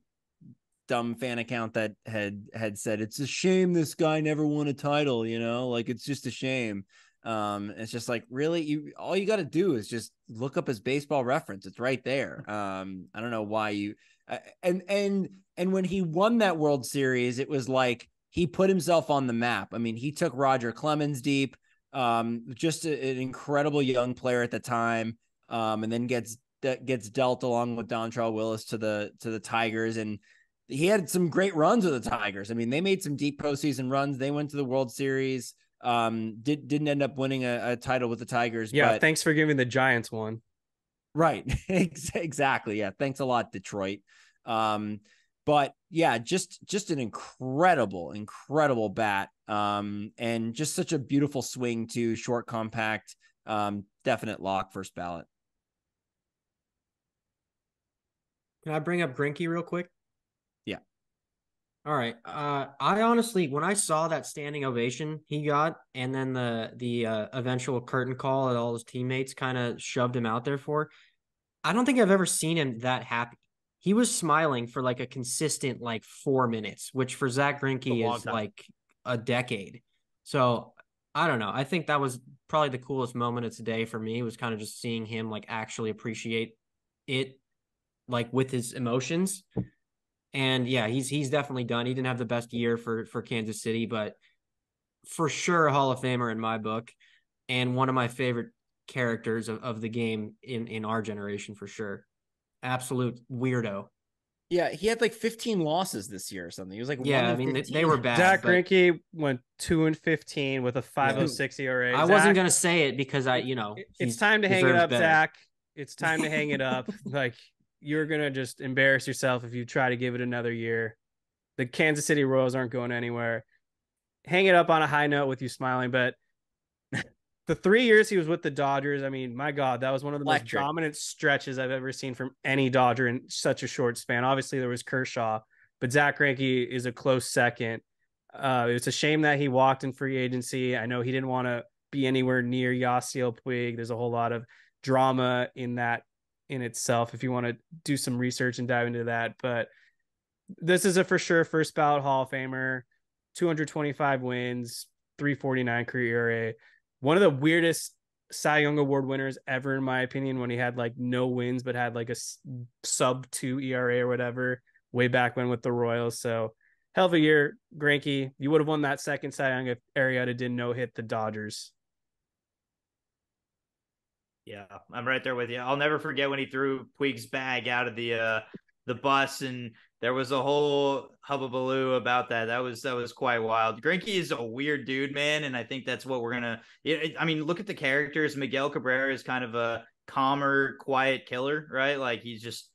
dumb fan account that had said, it's a shame this guy never won a title, like it's just a shame. It's just like, really, all you got to do is just look up his Baseball Reference. It's right there. I don't know why and when he won that World Series, it was like he put himself on the map. I mean, he took Roger Clemens deep, just an incredible young player at the time, and then gets dealt along with Dontrelle Willis to the Tigers, and he had some great runs with the Tigers. I mean, they made some deep postseason runs. They went to the World Series. Didn't end up winning a title with the Tigers. Yeah, but thanks for giving the Giants one. Right. Exactly. Yeah. Thanks a lot, Detroit. But yeah, just an incredible bat. And just such a beautiful swing too, short, compact, definite lock, first ballot. Can I bring up Greinke real quick? Yeah. All right. I honestly, when I saw that standing ovation he got, and then the eventual curtain call that all his teammates kind of shoved him out there for, I don't think I've ever seen him that happy. He was smiling for like a consistent 4 minutes, which for Zach Greinke is like a decade. So I don't know. I think that was probably the coolest moment of today for me, was kind of just seeing him actually appreciate it like with his emotions. And yeah, he's definitely done. He didn't have the best year for Kansas City, but for sure a Hall of Famer in my book, and one of my favorite characters of the game in our generation for sure. Absolute weirdo. Yeah, he had like 15 losses this year or something. He was like Yeah, one I in mean 15. they were bad, Zach but Greinke went 2-15 with a yeah. 5.06 ERA. I wasn't Zach, gonna say it because it's he's time to hang it deserves up, better. Zach. It's time to hang it up. Like, you're gonna just embarrass yourself if you try to give it another year. The Kansas City Royals aren't going anywhere. Hang it up on a high note with you smiling, but the 3 years he was with the Dodgers, I mean, my God, that was one of the most Electric. dominant stretches I've ever seen from any Dodger in such a short span. Obviously, there was Kershaw, but Zach Greinke is a close second. It's a shame that he walked in free agency. I know he didn't want to be anywhere near Yasiel Puig. There's a whole lot of drama in that in itself if you want to do some research and dive into that. But this is a for sure first ballot Hall of Famer, 225 wins, 349 career ERA. One of the weirdest Cy Young Award winners ever, in my opinion, when he had like no wins, but had like a sub 2 ERA or whatever way back when with the Royals. So hell of a year, Greinke. You would have won that second Cy Young if Arrieta didn't no hit the Dodgers. Yeah, I'm right there with you. I'll never forget when he threw Puig's bag out of the bus, and there was a whole hubbubaloo about that. That was quite wild. Greinke is a weird dude, man, and I think that's what we're gonna. I mean, look at the characters. Miguel Cabrera is kind of a calmer, quiet killer, right? Like he's just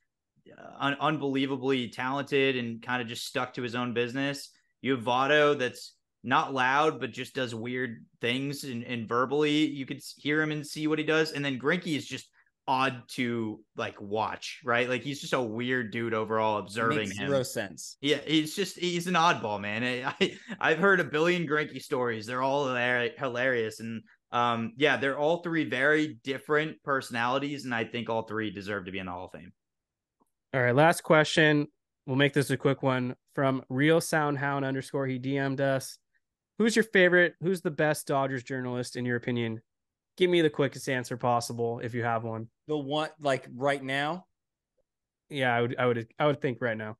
unbelievably talented and kind of just stuck to his own business. You have Votto that's not loud, but just does weird things and verbally you could hear him and see what he does. And then Greinke is just odd to like watch, right? Like he's just a weird dude overall It observing makes him. zero sense. Yeah, he's an oddball, man. I've heard a billion Greinke stories. They're all hilarious. And yeah, they're all three very different personalities. And I think all three deserve to be in the Hall of Fame. All right, last question. We'll make this a quick one from Real Soundhound _ He DM'd us. Who's your favorite? Who's the best Dodgers journalist in your opinion? Give me the quickest answer possible if you have one. The one like right now. Yeah, I would think right now.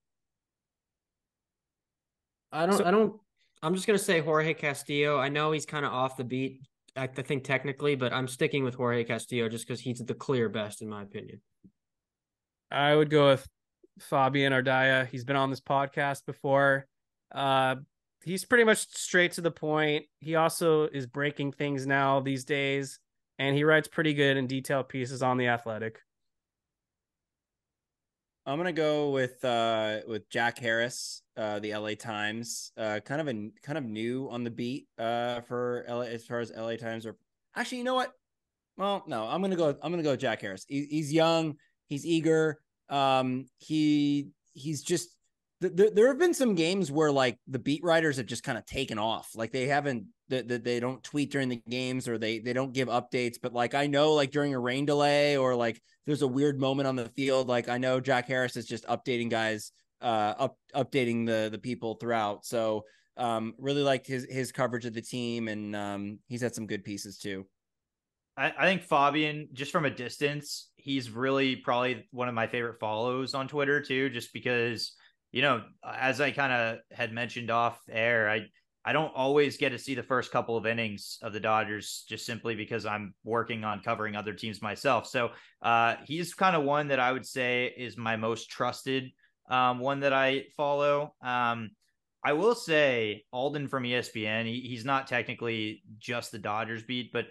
So I'm just gonna say Jorge Castillo. I know he's kind of off the beat, I think technically, but I'm sticking with Jorge Castillo just because he's the clear best in my opinion. I would go with Fabian Ardaya. He's been on this podcast before. He's pretty much straight to the point. He also is breaking things now these days, and he writes pretty good and detailed pieces on The Athletic. I'm gonna go with Jack Harris, the LA Times, kind of new on the beat for LA as far as LA Times are. Actually, you know what? Well, no, I'm gonna go with Jack Harris. He's young, he's eager. He's just there have been some games where like the beat writers have just kind of taken off. Like they haven't they don't tweet during the games or they don't give updates. But like I know like during a rain delay or like there's a weird moment on the field. Like I know Jack Harris is just updating guys, updating the people throughout. So really liked his coverage of the team, and he's had some good pieces too. I think Fabian, just from a distance, he's really probably one of my favorite follows on Twitter too, just because, as I kind of had mentioned off air, I don't always get to see the first couple of innings of the Dodgers just simply because I'm working on covering other teams myself. So he's kind of one that I would say is my most trusted one that I follow. I will say Alden from ESPN, he's not technically just the Dodgers beat, but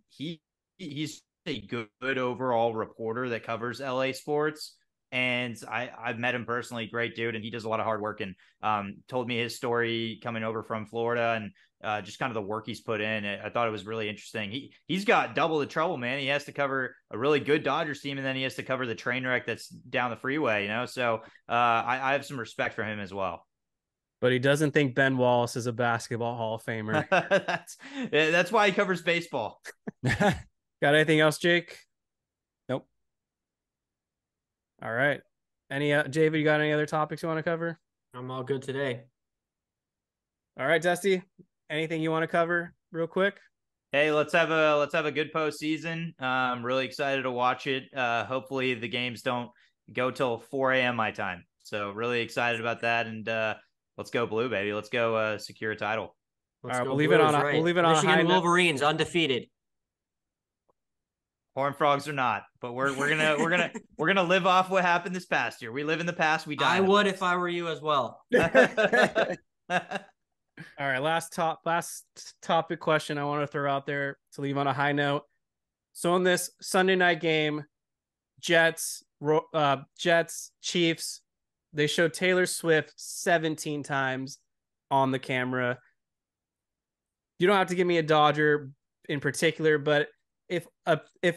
he's a good overall reporter that covers LA sports. And I've met him personally, great dude, and he does a lot of hard work and told me his story coming over from Florida and just kind of the work he's put in. I thought it was really interesting. He's got double the trouble, man. He has to cover a really good Dodgers team, and then he has to cover the train wreck that's down the freeway, So I have some respect for him as well. But he doesn't think Ben Wallace is a basketball Hall of Famer. that's why he covers baseball. Got anything else, Jake? Nope. All right. David, you got any other topics you want to cover? I'm all good today. All right, Dusty. Anything you want to cover real quick? Hey, let's have a good postseason. I'm really excited to watch it. Hopefully the games don't go till 4 a.m. my time. So really excited about that. And let's go blue, baby. Let's go secure a title. Let's All right, go we'll leave it Blues, on right. we'll leave it on a high Michigan note. Wolverines undefeated. Horned Frogs are not, but we're gonna live off what happened this past year. We live in the past. We die. I would if I were you as well. All right, last topic question I want to throw out there to leave on a high note. So in this Sunday night game, Jets, Chiefs, they showed Taylor Swift 17 times on the camera. You don't have to give me a Dodger in particular, but if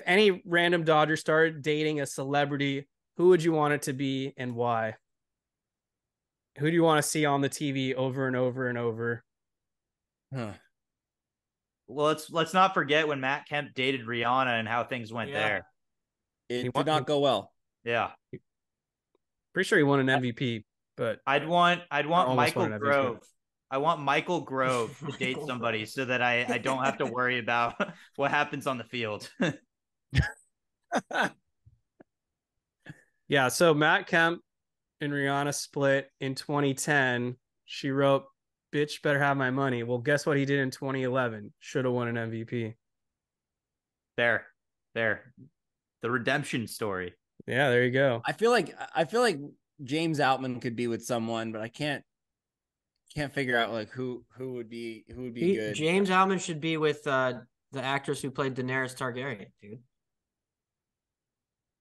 any random Dodger started dating a celebrity, who would you want it to be and why? Who do you want to see on the TV over and over and over? Huh. Well, let's not forget when Matt Kemp dated Rihanna and how things went there. It did not go well. Yeah. Pretty sure he won an MVP, but I'd want almost Michael won an MVP. Grove. I want Michael Grove to date somebody so that I don't have to worry about what happens on the field. yeah, so Matt Kemp and Rihanna split in 2010. She wrote, "Bitch better have my money." Well, guess what he did in 2011? Should have won an MVP. There. The redemption story. Yeah, there you go. I feel like James Outman could be with someone, but I can't figure out like who would be good. James Outman should be with the actress who played Daenerys Targaryen, dude.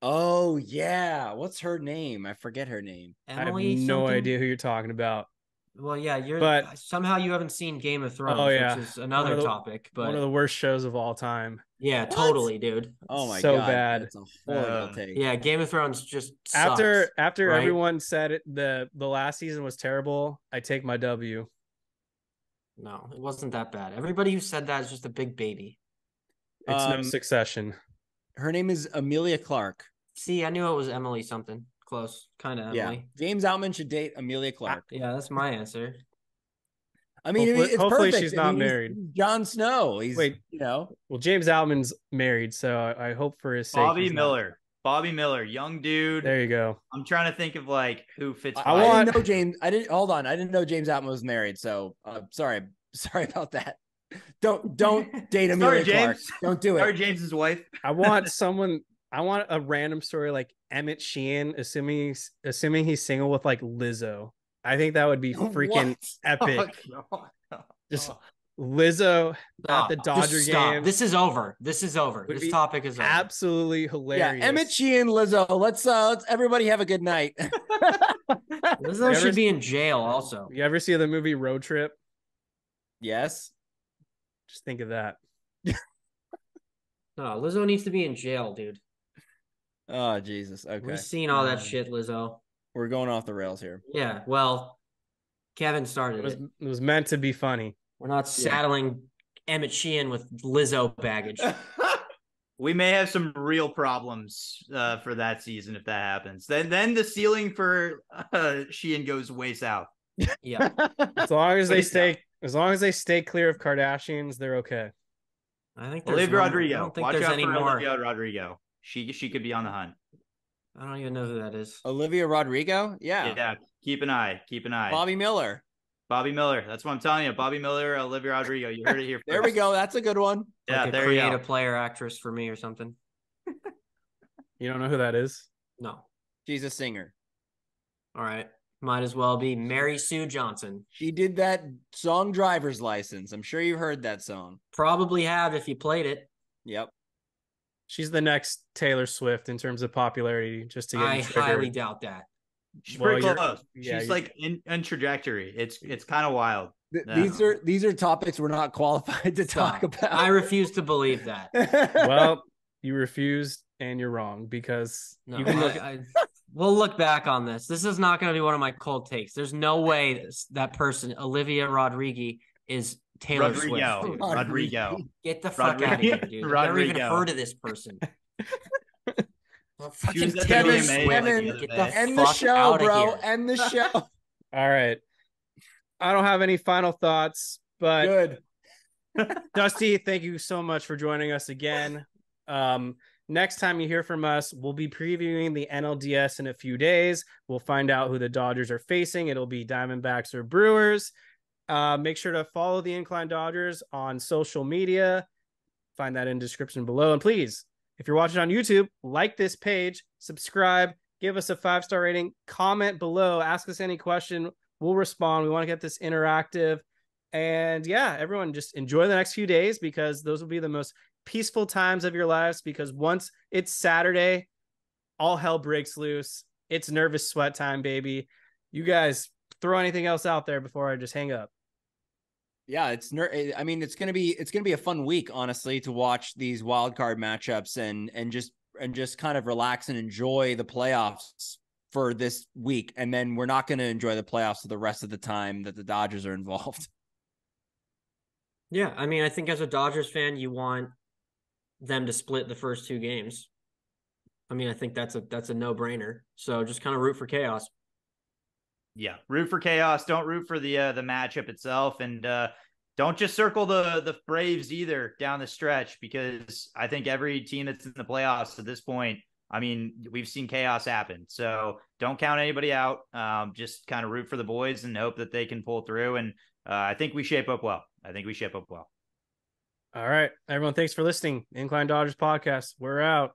Oh yeah, what's her name? I forget her name. Emily. I have no something? idea who you're talking about. Well, yeah, But somehow you haven't seen Game of Thrones, Oh, yeah. which is another topic. But one of the worst shows of all time. yeah, What? totally, dude. Oh my So god, bad. That's a horrible take. Yeah, Game of Thrones just After sucks, right? everyone said it, the last season was terrible, I take my W. No, it wasn't that bad. Everybody who said that is just a big baby. It's no Succession. Her name is Amelia Clark. See, I knew it was Emily something. Close. Kind of Yeah, Emily. James Outman should date Amelia Clark. Yeah, that's my answer. I mean, it's hopefully perfect. she's I not mean, he's married. Jon Snow. He's Wait. Well, James Outman's married, so I hope for his sake. Bobby Miller, young dude. There you go. I'm trying to think of like who fits. I didn't know James. I didn't know James Outman was married. So sorry about that. Don't date Amelia Clark. Don't do it. Sorry, James's wife. I want a random story like Emmett Sheehan, assuming he's single with like Lizzo. I think that would be freaking epic. Just Lizzo at the Dodger game. This is over. This Would topic is over. Absolutely hilarious. Yeah, Emmett Sheehan, Lizzo. Let's everybody have a good night. Lizzo should be in jail also. You ever see the movie Road Trip? Yes. Just think of that. No, Lizzo needs to be in jail, dude. Oh, Jesus. Okay. We've seen all that shit, Lizzo. We're going off the rails here. Yeah, well, Kevin started it. It was meant to be funny. We're not saddling Emmett Sheehan with Lizzo baggage. We may have some real problems for that season if that happens. Then the ceiling for Sheehan goes way south. Yeah. As long as they stay clear of Kardashians, they're okay. I think there's Olivia Rodrigo. I don't think Watch there's out any for more. Olivia Rodrigo. She could be on the hunt. I don't even know who that is. Olivia Rodrigo? Yeah. Yeah. Keep an eye. Bobby Miller. That's what I'm telling you. Bobby Miller, Olivia Rodrigo. You heard it here first. There we go. That's a good one. Yeah, Like there you create go. a player actress for me or something. You don't know who that is? No. She's a singer. All right. Might as well be Mary Sue Johnson. She did that song Driver's License. I'm sure you've heard that song. Probably have if you played it. Yep. She's the next Taylor Swift in terms of popularity, just to get I triggered. highly doubt that. She's Well, pretty you're- close. yeah, She's you're- like in trajectory. It's kind of wild. These are topics we're not qualified to talk about. I refuse to believe that. Well, you refused and you're wrong because No, you can look at we'll look back on this. This is not going to be one of my cold takes. There's no way that person, Olivia Rodrigo, is Taylor Swift. Dude. Rodrigo. Get the fuck out of here, dude. I've never even Rodrigo. heard of this person. She was Fucking at Taylor the Swift. VMA like the Get other the day. End the fuck show, outta bro. here. End the show. All right. I don't have any final thoughts, but Good. Dusty, thank you so much for joining us again. Next time you hear from us, we'll be previewing the NLDS in a few days. We'll find out who the Dodgers are facing. It'll be Diamondbacks or Brewers. Make sure to follow the Incline Dodgers on social media. Find that in the description below. And please, if you're watching on YouTube, like this page, subscribe, give us a 5-star rating, comment below, ask us any question. We'll respond. We want to get this interactive. And yeah, everyone just enjoy the next few days, because those will be the most peaceful times of your lives, because once it's Saturday, all hell breaks loose. It's nervous sweat time, baby. You guys throw anything else out there before I just hang up? Yeah, it's gonna be a fun week, honestly, to watch these wild card matchups and just kind of relax and enjoy the playoffs for this week. And then we're not going to enjoy the playoffs for the rest of the time that the Dodgers are involved. Yeah, I mean, I think as a Dodgers fan, you want them to split the first 2 games. I mean, I think that's a no-brainer. So just kind of root for chaos. Yeah, root for chaos. Don't root for the matchup itself, and don't just circle the Braves either down the stretch, because I think every team that's in the playoffs at this point, I mean, we've seen chaos happen. So don't count anybody out. Just kind of root for the boys and hope that they can pull through. And I think we shape up well. All right, everyone, thanks for listening. Incline Dodgers podcast. We're out.